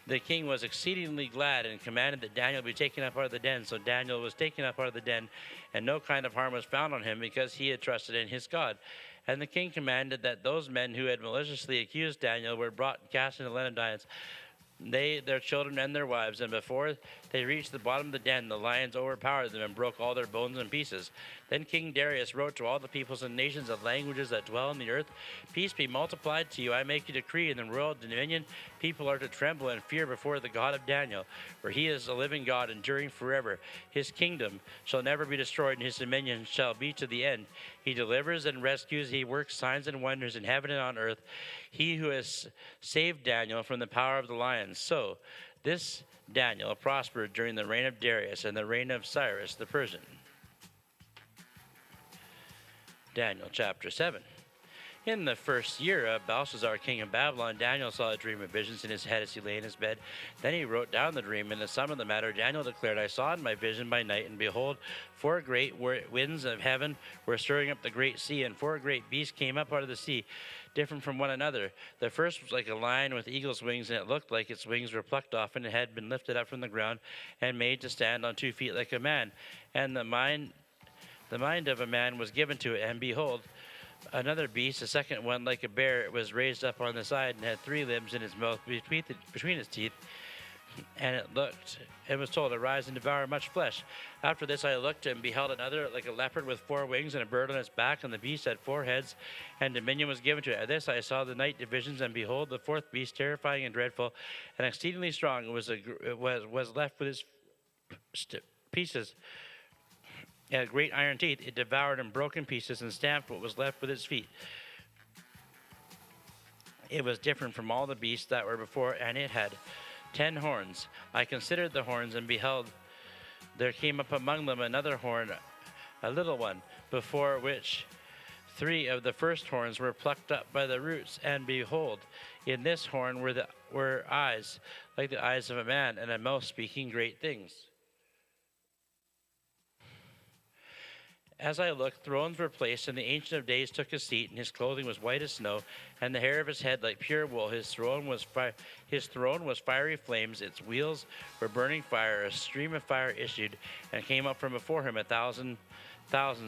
The king was exceedingly glad and commanded that Daniel be taken up out of the den. So Daniel was taken up out of the den, and no kind of harm was found on him, because he had trusted in his God. And the king commanded that those men who had maliciously accused Daniel were brought and cast into the den of lions, they, their children, and their wives. And before they reached the bottom of the den, the lions overpowered them and broke all their bones in pieces. Then King Darius wrote to all the peoples and nations of languages that dwell on the earth, Peace be multiplied to you. I make a decree in the royal dominion. People are to tremble and fear before the God of Daniel, for he is a living God, enduring forever. His kingdom shall never be destroyed, and his dominion shall be to the end. He delivers and rescues. He works signs and wonders in heaven and on earth. He who has saved Daniel from the power of the lions. So this Daniel prospered during the reign of Darius and the reign of Cyrus the Persian. Daniel chapter 7. In the first year of Belshazzar, king of Babylon, Daniel saw a dream of visions in his head as he lay in his bed. Then he wrote down the dream. In the sum of the matter, Daniel declared, I saw in my vision by night, and behold, 4 great winds of heaven were stirring up the great sea, and 4 great beasts came up out of the sea, different from one another. The first was like a lion with eagle's wings, and it looked like its wings were plucked off, and it had been lifted up from the ground and made to stand on 2 feet like a man. And the mind of a man was given to it, and behold, another beast, a second one like a bear, it was raised up on the side and had 3 limbs in its mouth between its teeth. And it was told, Arise and devour much flesh. After this I looked and beheld another like a leopard with 4 wings and a bird on its back, and the beast had 4 heads, and dominion was given to it. At this I saw the night divisions, and behold, the 4th beast, terrifying and dreadful, and exceedingly strong, was left with its pieces. It had great iron teeth. It devoured and broke in pieces and stamped what was left with its feet. It was different from all the beasts that were before, and it had 10 horns. I considered the horns, and beheld, there came up among them another horn, a little one, before which 3 of the first horns were plucked up by the roots. And behold, in this horn were eyes like the eyes of a man, and a mouth speaking great things. As I looked, thrones were placed, and the Ancient of Days took his seat, and his clothing was white as snow, and the hair of his head like pure wool. His throne was fiery flames. Its wheels were burning fire. A stream of fire issued and came up from before him. 1,000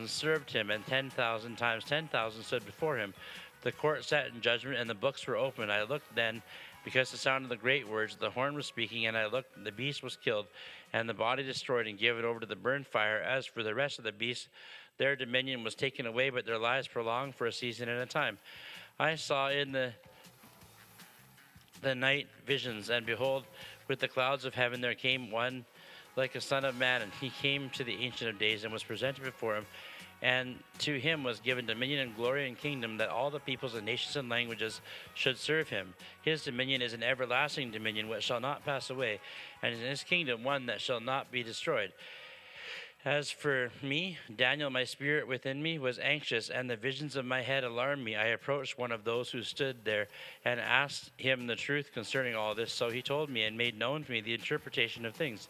served him, and 10,000 times 10,000 stood before him. The court sat in judgment, and the books were opened. I looked then, because the sound of the great words, the horn was speaking, and I looked, and the beast was killed, and the body destroyed and given over to the burned fire. As for the rest of the beasts, their dominion was taken away, but their lives prolonged for a season and a time. I saw in the night visions, and behold, with the clouds of heaven there came one like a son of man, and he came to the Ancient of Days and was presented before him. And to him was given dominion and glory and kingdom, that all the peoples and nations and languages should serve him. His dominion is an everlasting dominion which shall not pass away, and in his kingdom one that shall not be destroyed. As for me, Daniel, my spirit within me was anxious, and the visions of my head alarmed me. I approached one of those who stood there and asked him the truth concerning all this. So he told me and made known to me the interpretation of things.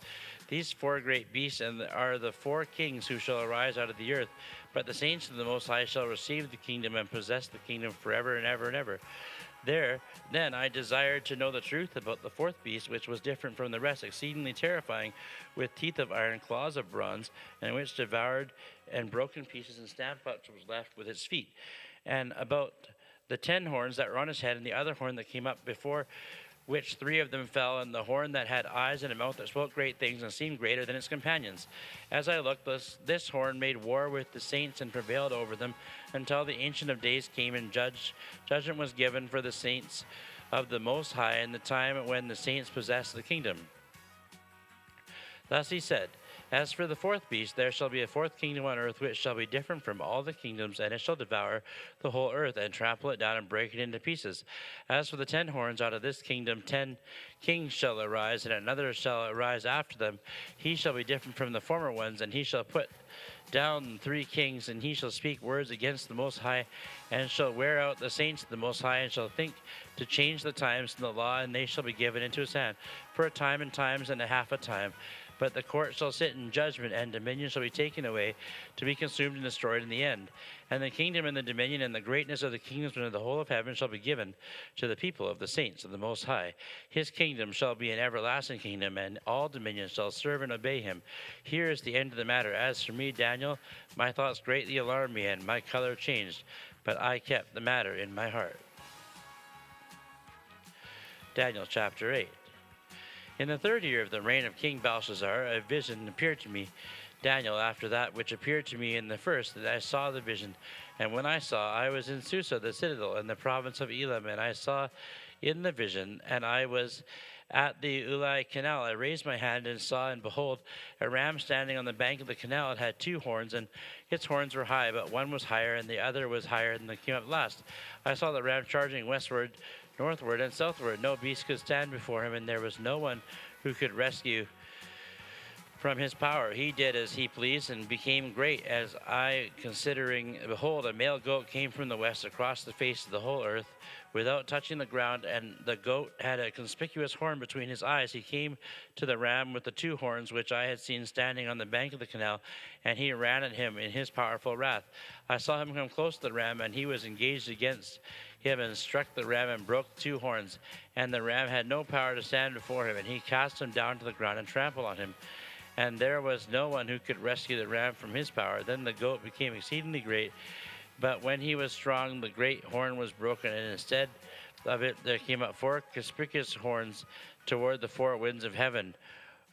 These 4 great beasts are the 4 kings who shall arise out of the earth. But the saints of the Most High shall receive the kingdom and possess the kingdom forever and ever and ever. Then I desired to know the truth about the fourth beast, which was different from the rest, exceedingly terrifying, with teeth of iron, claws of bronze, and which devoured and broke in pieces and stamped out what was left with its feet. And about the 10 horns that were on his head, and the other horn that came up before which 3 of them fell, and the horn that had eyes and a mouth that spoke great things and seemed greater than its companions. As I looked, this horn made war with the saints and prevailed over them until the Ancient of Days came, and judgment was given for the saints of the Most High in the time when the saints possessed the kingdom. Thus he said, As for the fourth beast, there shall be a fourth kingdom on earth, which shall be different from all the kingdoms, and it shall devour the whole earth, and trample it down, and break it into pieces. As for the 10 horns, out of this kingdom 10 kings shall arise, and another shall arise after them. He shall be different from the former ones, and he shall put down 3 kings, and he shall speak words against the Most High, and shall wear out the saints of the Most High, and shall think to change the times and the law, and they shall be given into his hand for a time and times and a half a time. But the court shall sit in judgment, and dominion shall be taken away, to be consumed and destroyed in the end. And the kingdom and the dominion and the greatness of the kingdoms under the whole of heaven shall be given to the people of the saints of the Most High. His kingdom shall be an everlasting kingdom, and all dominions shall serve and obey him. Here is the end of the matter. As for me, Daniel, my thoughts greatly alarmed me, and my color changed, but I kept the matter in my heart. Daniel chapter 8. In the 3rd year of the reign of King Belshazzar, a vision appeared to me, Daniel, after that which appeared to me in the first, that I saw the vision. And when I saw, I was in Susa, the citadel, in the province of Elam, and I saw in the vision, and I was at the Ulai canal. I raised my hand and saw, and behold, a ram standing on the bank of the canal. It had 2 horns, and its horns were high, but one was higher, and the other was higher than the came up last. I saw the ram charging westward, northward, and southward. No beast could stand before him, and there was no one who could rescue from his power. He did as he pleased and became great. As I considering, behold, a male goat came from the west across the face of the whole earth without touching the ground, and the goat had a conspicuous horn between his eyes. He came to the ram with the 2 horns which I had seen standing on the bank of the canal, and he ran at him in his powerful wrath. I saw him come close to the ram, and he was engaged against him, and struck the ram and broke the 2 horns. And the ram had no power to stand before him, and he cast him down to the ground and trampled on him. And there was no one who could rescue the ram from his power. Then the goat became exceedingly great, but when he was strong, the great horn was broken, and instead of it there came up 4 conspicuous horns toward the 4 winds of heaven.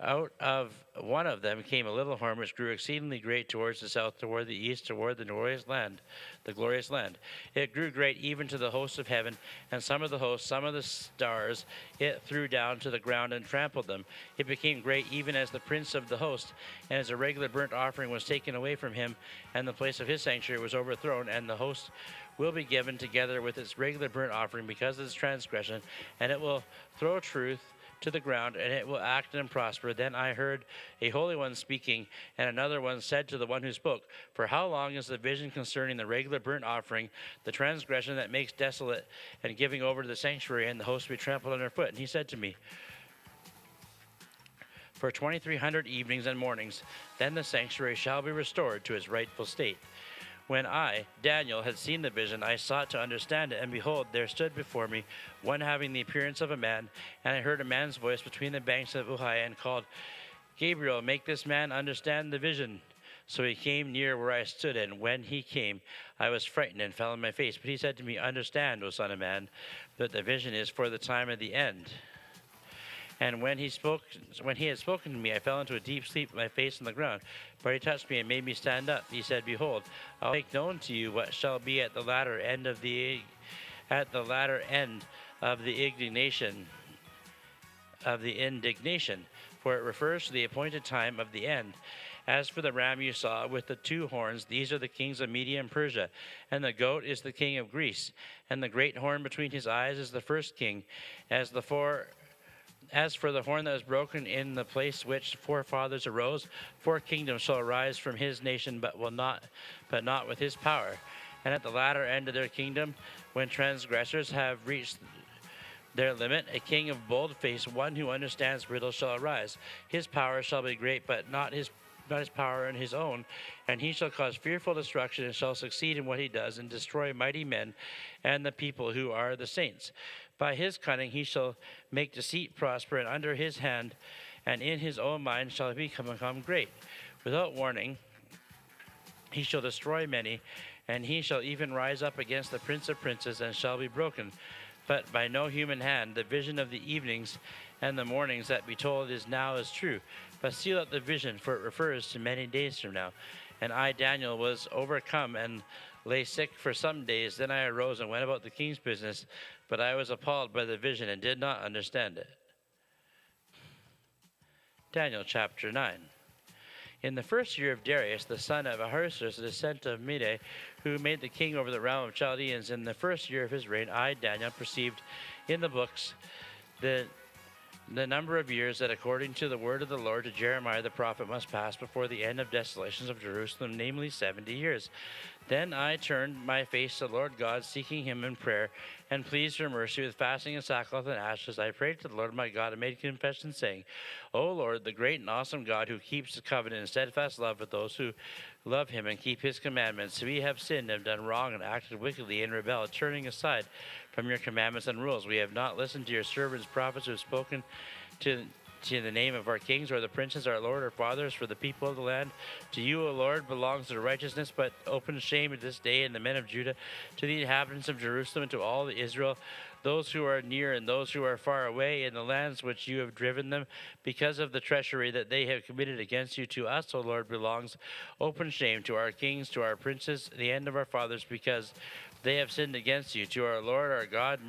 Out of one of them came a little horn which grew exceedingly great towards the south, toward the east, toward the glorious land. It grew great even to the hosts of heaven, and some of the hosts, some of the stars, it threw down to the ground and trampled them. It became great even as the prince of the host, and as a regular burnt offering was taken away from him, and the place of his sanctuary was overthrown, and the host will be given together with its regular burnt offering because of its transgression, and it will throw truth to the ground, and it will act and prosper. Then I heard a holy one speaking, and another one said to the one who spoke, For how long is the vision concerning the regular burnt offering, the transgression that makes desolate, and giving over to the sanctuary, and the host be trampled underfoot? And he said to me, For 2,300 evenings and mornings, then the sanctuary shall be restored to its rightful state. When I, Daniel, had seen the vision, I sought to understand it, and behold, there stood before me one having the appearance of a man, and I heard a man's voice between the banks of Uhai, and called, Gabriel, make this man understand the vision. So he came near where I stood, and when he came, I was frightened and fell on my face. But he said to me, Understand, O son of man, that the vision is for the time of the end. And when he had spoken to me, I fell into a deep sleep with my face on the ground. But he touched me and made me stand up. He said, Behold, I'll make known to you what shall be at the latter end of the indignation, for it refers to the appointed time of the end. As for the ram you saw with the 2 horns, these are the kings of Media and Persia, and the goat is the king of Greece, and the great horn between his eyes is the first king. As for the horn that was broken in the place which 4 fathers arose, 4 kingdoms shall arise from his nation, but not with his power. And at the latter end of their kingdom, when transgressors have reached their limit, a king of bold face, one who understands riddles, shall arise. His power shall be great, but not his not his power and his own, and he shall cause fearful destruction, and shall succeed in what he does, and destroy mighty men and the people who are the saints. By his cunning he shall make deceit prosper, and under his hand and in his own mind shall he become great. Without warning he shall destroy many, and he shall even rise up against the prince of princes, and shall be broken. But by no human hand. The vision of the evenings and the mornings that be told is true. But seal up the vision, for it refers to many days from now. And I, Daniel, was overcome and lay sick for some days. Then I arose and went about the king's business, but I was appalled by the vision and did not understand it. Daniel chapter 9. In the first year of Darius, the son of Ahasuerus, the descendant of Mede, who made the king over the realm of Chaldeans, in the first year of his reign, I, Daniel, perceived in the books the number of years that according to the word of the Lord to Jeremiah the prophet must pass before the end of desolations of Jerusalem, namely 70 years. Then I turned my face to the Lord God, seeking him in prayer, and pleased for mercy with fasting and sackcloth and ashes. I prayed to the Lord my God and made confession, saying, O Lord, the great and awesome God, who keeps the covenant and steadfast love with those who love him and keep his commandments. We have sinned and done wrong and acted wickedly and rebelled, turning aside from your commandments and rules. We have not listened to your servants, prophets, who have spoken to the name of our kings or the princes, our Lord, our fathers, for the people of the land. To you, O Lord, belongs the righteousness, but open shame at this day, and the men of Judah, to the inhabitants of Jerusalem, and to all Israel, those who are near and those who are far away, in the lands which you have driven them, because of the treachery that they have committed against you. To us, O Lord, belongs open shame, to our kings, to our princes, the end of our fathers, because they have sinned against you. To our Lord, our God,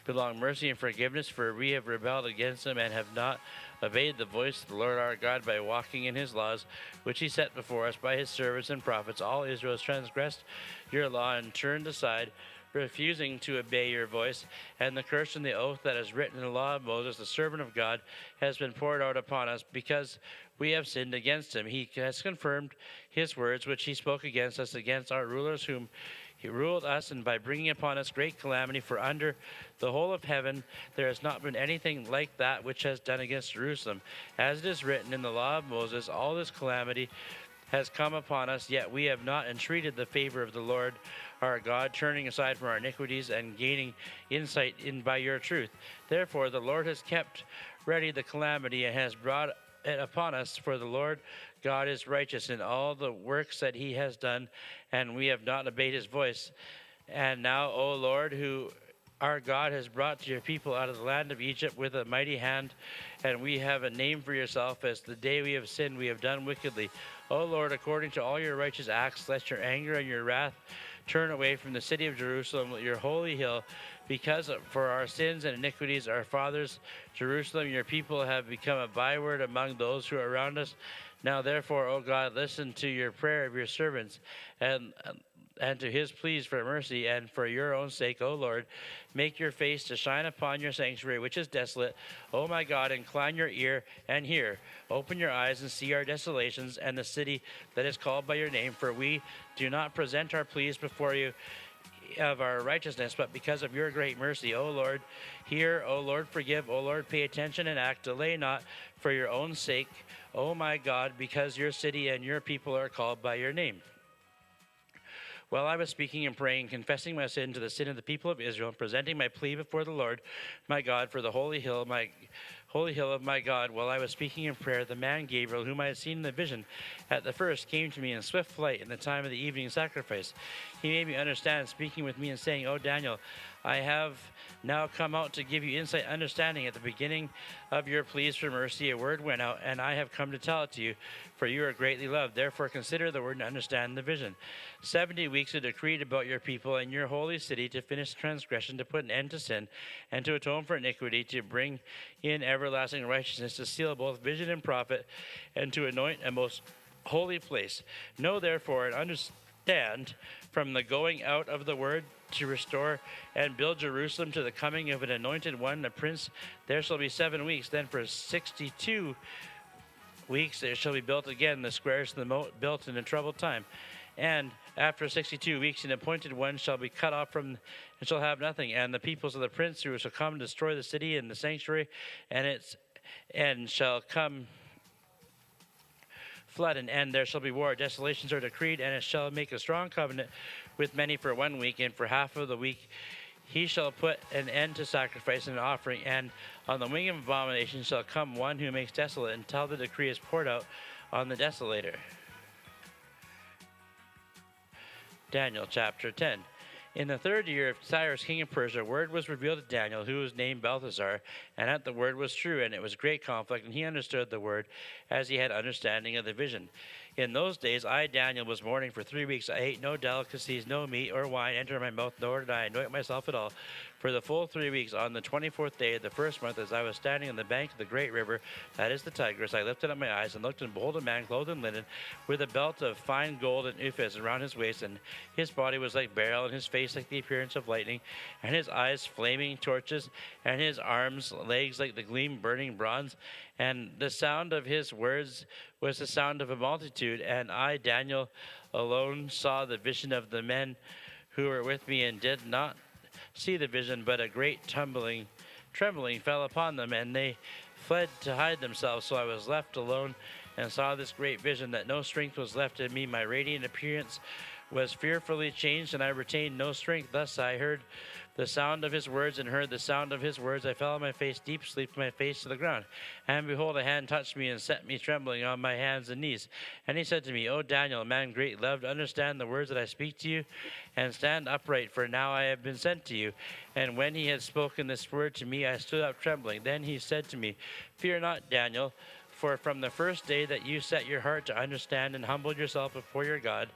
belong mercy and forgiveness, for we have rebelled against him and have not obeyed the voice of the Lord our God by walking in his laws, which he set before us by his servants and prophets. All Israel has transgressed your law and turned aside, refusing to obey your voice, and the curse and the oath that is written in the law of Moses, the servant of God, has been poured out upon us, because we have sinned against him. He has confirmed his words, which he spoke against us, against our rulers, whom he ruled us, and by bringing upon us great calamity. For under the whole of heaven there has not been anything like that which has done against Jerusalem. As it is written in the law of Moses, all this calamity has come upon us, yet we have not entreated the favor of the Lord our God, turning aside from our iniquities and gaining insight by your truth. Therefore the Lord has kept ready the calamity and has brought it upon us, for the Lord God is righteous in all the works that he has done, and we have not obeyed his voice. And now, O Lord, who our God has brought your people out of the land of Egypt with a mighty hand, and we have a name for yourself, as the day we have sinned, we have done wickedly. O Lord, according to all your righteous acts, let your anger and your wrath turn away from the city of Jerusalem, your holy hill, because for our sins and iniquities, our fathers, Jerusalem, your people, have become a byword among those who are around us. Now, therefore, O God, listen to your prayer of your servants, and to his pleas for mercy, and for your own sake, O Lord, make your face to shine upon your sanctuary, which is desolate. O my God, incline your ear and hear. Open your eyes and see our desolations and the city that is called by your name. For we do not present our pleas before you of our righteousness, but because of your great mercy. O Lord, hear. O Lord, forgive. O Lord, pay attention and act. Delay not for your own sake, O my God, because your city and your people are called by your name. While I was speaking and praying, confessing my sin to the sin of the people of Israel, and presenting my plea before the Lord my God for the holy hill of my God, while I was speaking in prayer, the man Gabriel, whom I had seen in the vision at the first, came to me in swift flight in the time of the evening sacrifice. He made me understand, speaking with me and saying, O Daniel, I have now come out to give you insight, understanding. At the beginning of your pleas for mercy, a word went out, and I have come to tell it to you, for you are greatly loved. Therefore consider the word and understand the vision. 70 weeks are decreed about your people and your holy city, to finish transgression, to put an end to sin, and to atone for iniquity, to bring in everlasting righteousness, to seal both vision and prophet, and to anoint a most holy place. Know therefore and understand, from the going out of the word to restore and build Jerusalem to the coming of an anointed one, a prince, there shall be 7 weeks. Then for 62 weeks there shall be built again the squares of the moat, built in a troubled time. And after 62 weeks, an appointed one shall be cut off from and shall have nothing. And the peoples of the prince who shall come and destroy the city and the sanctuary, and its end shall come flood and end. There shall be war. Desolations are decreed, and it shall make a strong covenant with many for 1 week, and for half of the week he shall put an end to sacrifice and offering, and on the wing of abomination shall come one who makes desolate until the decree is poured out on the desolator. Daniel chapter 10. In the 3rd year of Cyrus king of Persia, word was revealed to Daniel, who was named Belteshazzar, and that the word was true, and it was great conflict, and he understood the word as he had understanding of the vision. In those days I, Daniel, was mourning for 3 weeks. I ate no delicacies, no meat or wine entered my mouth, nor did I anoint myself at all. For the full 3 weeks, on the 24th day of the 1st month, as I was standing on the bank of the great river, that is the Tigris, I lifted up my eyes and looked, and behold, a man clothed in linen, with a belt of fine gold and uphaz around his waist, and his body was like beryl, and his face like the appearance of lightning, and his eyes flaming torches, and his arms, legs like the gleam burning bronze. And the sound of his words was the sound of a multitude, and I, Daniel, alone saw the vision of the men who were with me, and did not see the vision, but a great trembling fell upon them, and they fled to hide themselves. So I was left alone and saw this great vision, that no strength was left in me. My radiant appearance was fearfully changed, and I retained no strength. Thus I heard the sound of his words, and heard the sound of his words. I fell on my face, deep sleep, my face to the ground. And behold, a hand touched me and set me trembling on my hands and knees. And he said to me, O Daniel, a man greatly loved, understand the words that I speak to you, and stand upright, for now I have been sent to you. And when he had spoken this word to me, I stood up trembling. Then he said to me, Fear not, Daniel, for from the first day that you set your heart to understand and humbled yourself before your God,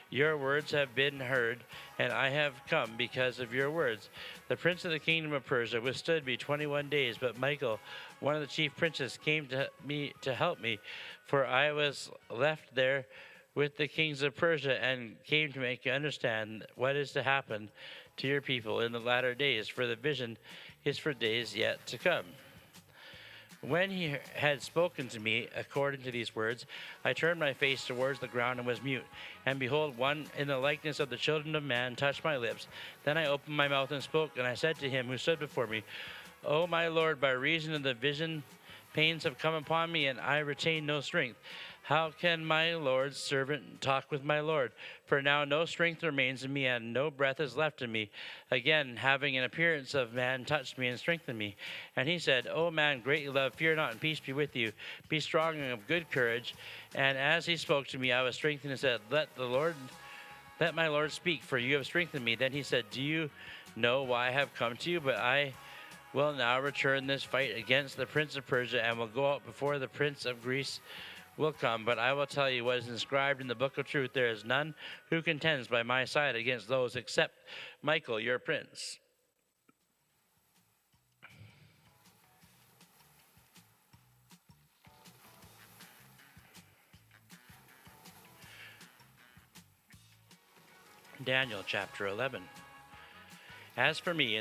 your words have been heard, and I have come because of your words. The prince of the kingdom of Persia withstood me 21 days, but Michael, one of the chief princes, came to me to help me, for I was left there with the kings of Persia, and came to make you understand what is to happen to your people in the latter days, for the vision is for days yet to come. When he had spoken to me according to these words, I turned my face towards the ground and was mute. And behold, one in the likeness of the children of man touched my lips. Then I opened my mouth and spoke, and I said to him who stood before me, O my Lord, by reason of the vision, pains have come upon me, and I retain no strength. How can my Lord's servant talk with my Lord? For now no strength remains in me, and no breath is left in me. Again, having an appearance of man, touched me and strengthened me. And he said, O man, greatly loved, fear not, and peace be with you. Be strong and of good courage. And as he spoke to me, I was strengthened, and said, Let my Lord speak, for you have strengthened me. Then he said, Do you know why I have come to you? But I will now return this fight against the prince of Persia, and will go out before the prince of Greece will come. But I will tell you what is inscribed in the book of truth. There is none who contends by my side against those except Michael, your prince. Daniel chapter 11. As for me,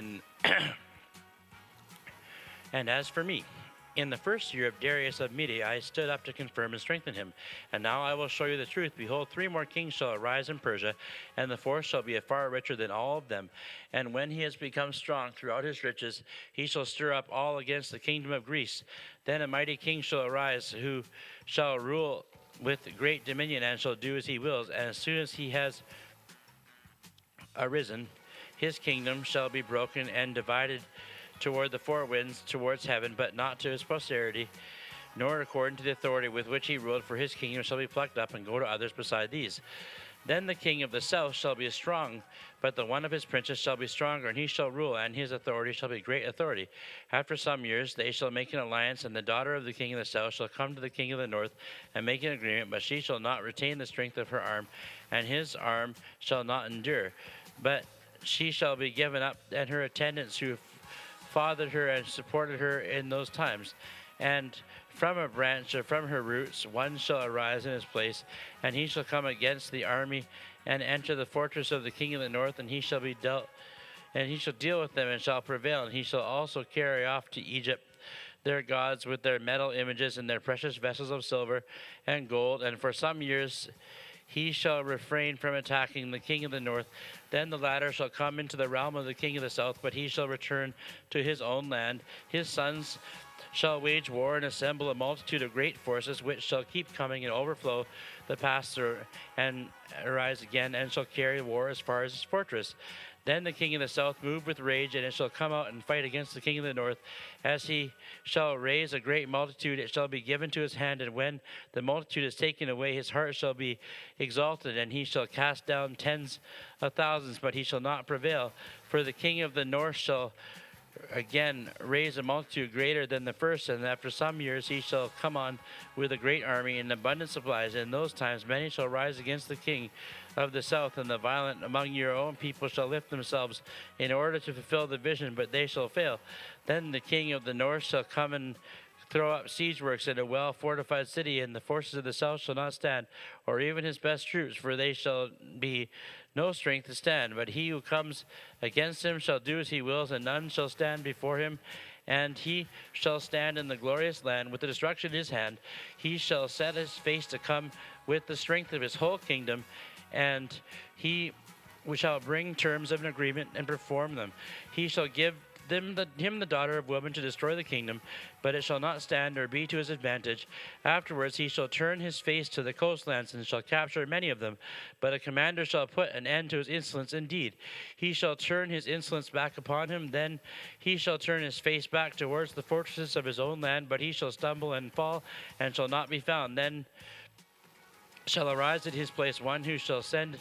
in the first year of Darius of Media, I stood up to confirm and strengthen him. And now I will show you the truth. Behold, 3 more kings shall arise in Persia, and the fourth shall be far richer than all of them. And when he has become strong throughout his riches, he shall stir up all against the kingdom of Greece. Then a mighty king shall arise, who shall rule with great dominion, and shall do as he wills. And as soon as he has arisen, his kingdom shall be broken and divided toward the 4 winds, towards heaven, but not to his posterity, nor according to the authority with which he ruled, for his kingdom shall be plucked up and go to others beside these. Then the king of the south shall be strong, but the one of his princes shall be stronger, and he shall rule, and his authority shall be great authority. After some years they shall make an alliance, and the daughter of the king of the south shall come to the king of the north and make an agreement, but she shall not retain the strength of her arm, and his arm shall not endure. But she shall be given up, and her attendants who fathered her and supported her in those times. And from a branch or from her roots one shall arise in his place, and he shall come against the army and enter the fortress of the king of the north, and he shall deal with them and shall prevail. And he shall also carry off to Egypt their gods with their metal images and their precious vessels of silver and gold, and for some years he shall refrain from attacking the king of the north. Then the latter shall come into the realm of the king of the south, but he shall return to his own land. His sons shall wage war and assemble a multitude of great forces, which shall keep coming and overflow the pass through and arise again, and shall carry war as far as his fortress. Then the king of the south moved with rage, and it shall come out and fight against the king of the north. As he shall raise a great multitude, it shall be given to his hand, and when the multitude is taken away, his heart shall be exalted, and he shall cast down tens of thousands, but he shall not prevail. For the king of the north shall again raise a multitude greater than the first, and after some years he shall come on with a great army and abundant supplies. In those times many shall rise against the king of the south, and the violent among your own people shall lift themselves in order to fulfill the vision, but they shall fail. Then the king of the north shall come and throw up siege works in a well-fortified city, and the forces of the south shall not stand, or even his best troops, for they shall be no strength to stand. But he who comes against him shall do as he wills, and none shall stand before him. And he shall stand in the glorious land with the destruction in his hand. He shall set his face to come with the strength of his whole kingdom, and he shall bring terms of an agreement and perform them. He shall give him the daughter of woman to destroy the kingdom, but it shall not stand or be to his advantage. Afterwards he shall turn his face to the coastlands and shall capture many of them. But a commander shall put an end to his insolence indeed. He shall turn his insolence back upon him. Then he shall turn his face back towards the fortresses of his own land, but he shall stumble and fall and shall not be found. Then shall arise at his place one who shall send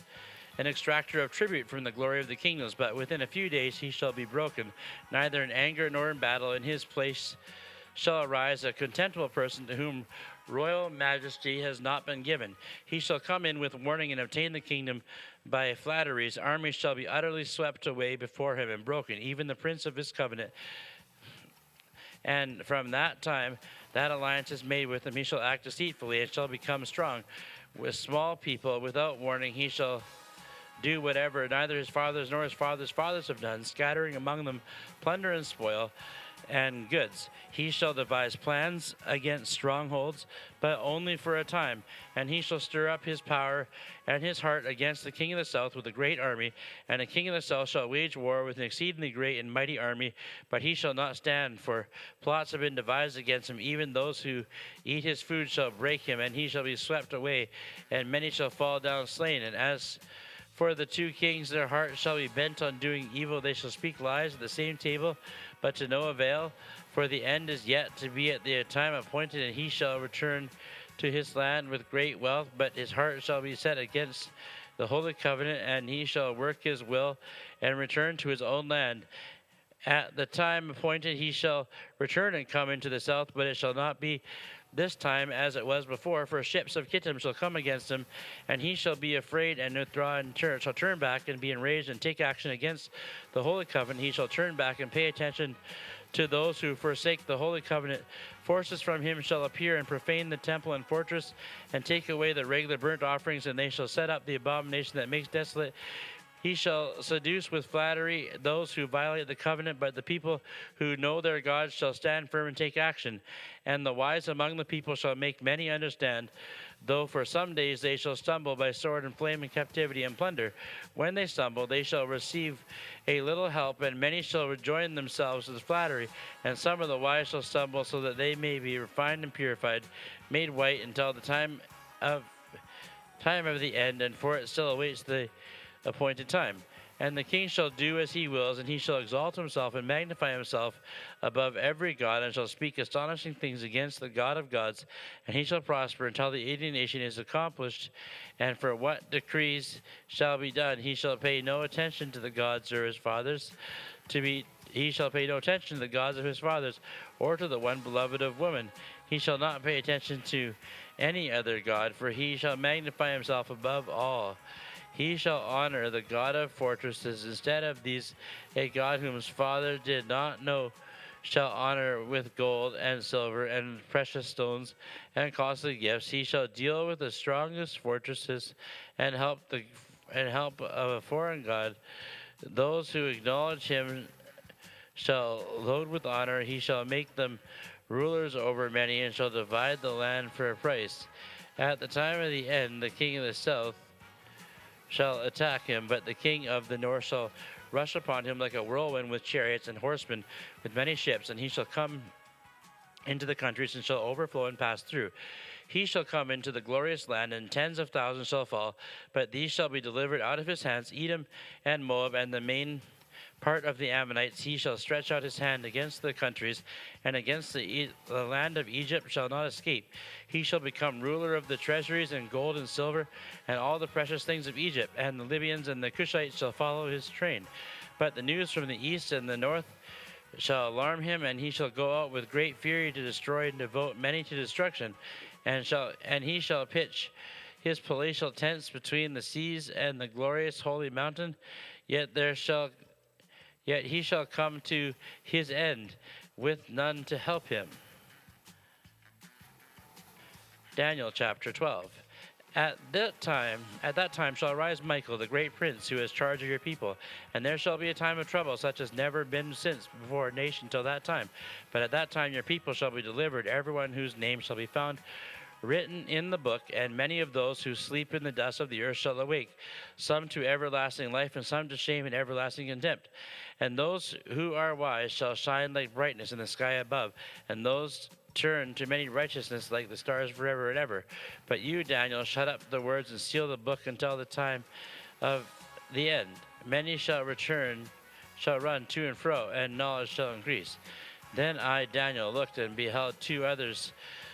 an extractor of tribute from the glory of the kingdoms, but within a few days he shall be broken, neither in anger nor in battle. In his place shall arise a contemptible person to whom royal majesty has not been given. He shall come in with warning and obtain the kingdom by flatteries. Armies shall be utterly swept away before him and broken, even the prince of his covenant. And from that time that alliance is made with him, he shall act deceitfully and shall become strong. With small people, without warning, he shall do whatever neither his fathers nor his fathers' fathers have done, scattering among them plunder and spoil and goods. He shall devise plans against strongholds, but only for a time. And he shall stir up his power and his heart against the king of the south with a great army. And the king of the south shall wage war with an exceedingly great and mighty army, but he shall not stand, for plots have been devised against him. Even those who eat his food shall break him, and he shall be swept away, and many shall fall down slain. And as for the two kings, their hearts shall be bent on doing evil. They shall speak lies at the same table, but to no avail. For the end is yet to be at the time appointed, and he shall return to his land with great wealth. But his heart shall be set against the holy covenant, and he shall work his will and return to his own land. At the time appointed he shall return and come into the south, but it shall not be this time as it was before, for ships of Kittim shall come against him, and he shall be afraid and withdraw and shall turn back and be enraged and take action against the holy covenant. He shall turn back and pay attention to those who forsake the holy covenant. Forces from him shall appear and profane the temple and fortress and take away the regular burnt offerings, and they shall set up the abomination that makes desolate. He shall seduce with flattery those who violate the covenant, but the people who know their God shall stand firm and take action. And the wise among the people shall make many understand, though for some days they shall stumble by sword and flame and captivity and plunder. When they stumble, they shall receive a little help, and many shall rejoin themselves with flattery. And some of the wise shall stumble, so that they may be refined and purified, made white until the time of the end, and for it still awaits the appointed time. And the king shall do as he wills, and he shall exalt himself and magnify himself above every god, and shall speak astonishing things against the God of gods. And he shall prosper until the alienation is accomplished. And for what decrees shall be done, he shall pay no attention to the gods or his fathers. He shall pay no attention to the gods of his fathers, or to the one beloved of women. He shall not pay attention to any other god, for he shall magnify himself above all. He shall honor the God of fortresses instead of these. A God whom his father did not know shall honor with gold and silver and precious stones and costly gifts. He shall deal with the strongest fortresses and help of a foreign god. Those who acknowledge him shall load with honor. He shall make them rulers over many, and shall divide the land for a price. At the time of the end, the king of the south shall attack him, but the king of the north shall rush upon him like a whirlwind with chariots and horsemen with many ships. And he shall come into the countries and shall overflow and pass through. He shall come into the glorious land, and tens of thousands shall fall, but these shall be delivered out of his hands, Edom and Moab, and the main part of the Ammonites. He shall stretch out his hand against the countries, and against the land of Egypt shall not escape. He shall become ruler of the treasuries and gold and silver, and all the precious things of Egypt, and the Libyans and the Cushites shall follow his train. But the news from the east and the north shall alarm him, and he shall go out with great fury to destroy and devote many to destruction, and he shall pitch his palatial tents between the seas and the glorious holy mountain. Yet he shall come to his end with none to help him. Daniel chapter 12. At that time shall arise Michael, the great prince, who has charge of your people. And there shall be a time of trouble, such as never been since before a nation till that time. But at that time your people shall be delivered, everyone whose name shall be found written in the book, and many of those who sleep in the dust of the earth shall awake, some to everlasting life, and some to shame and everlasting contempt. And those who are wise shall shine like brightness in the sky above, and those turn to many righteousness like the stars forever and ever. But you, Daniel, shut up the words and seal the book until the time of the end. Many shall run to and fro, and knowledge shall increase. Then I, Daniel, looked and beheld two others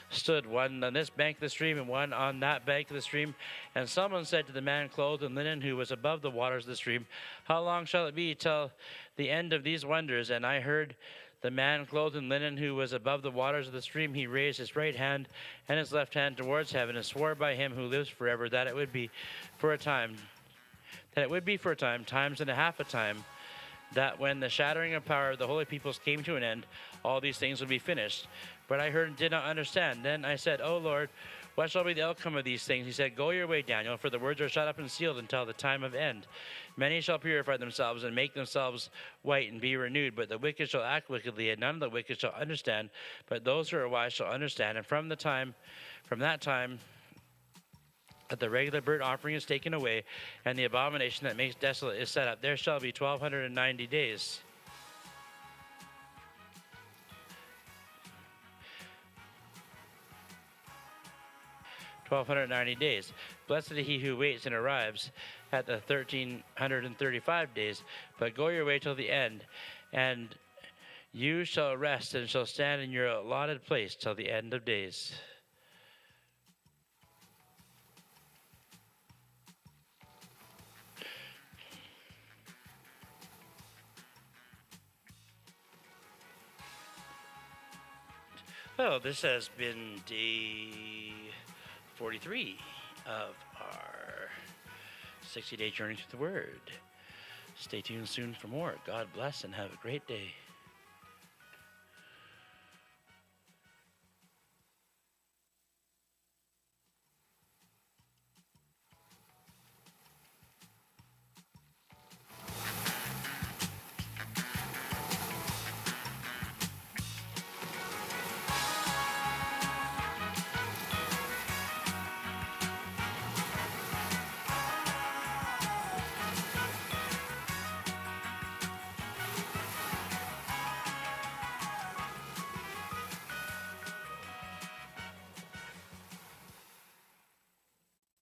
stood, one on this bank of the stream and one on that bank of the stream. And someone said to the man clothed in linen who was above the waters of the stream, how long shall it be till the end of these wonders? And I heard the man clothed in linen who was above the waters of the stream, he raised his right hand and his left hand towards heaven, and swore by him who lives forever that it would be for a time, times and a half a time, that when the shattering of power of the holy peoples came to an end, all these things would be finished. But I heard and did not understand. Then I said, O Lord, what shall be the outcome of these things? He said, go your way, Daniel, for the words are shut up and sealed until the time of end. Many shall purify themselves and make themselves white and be renewed, but the wicked shall act wickedly, and none of the wicked shall understand, but those who are wise shall understand. And from that time, that the regular burnt offering is taken away, and the abomination that makes desolate is set up, there shall be 1,290 days. 1,290 days. Blessed is he who waits and arrives at the 1,335 days. But go your way till the end, and you shall rest and shall stand in your allotted place till the end of days. Well, this has been day 43 of our 60-day journey through the Word. Stay tuned soon for more. God bless and have a great day.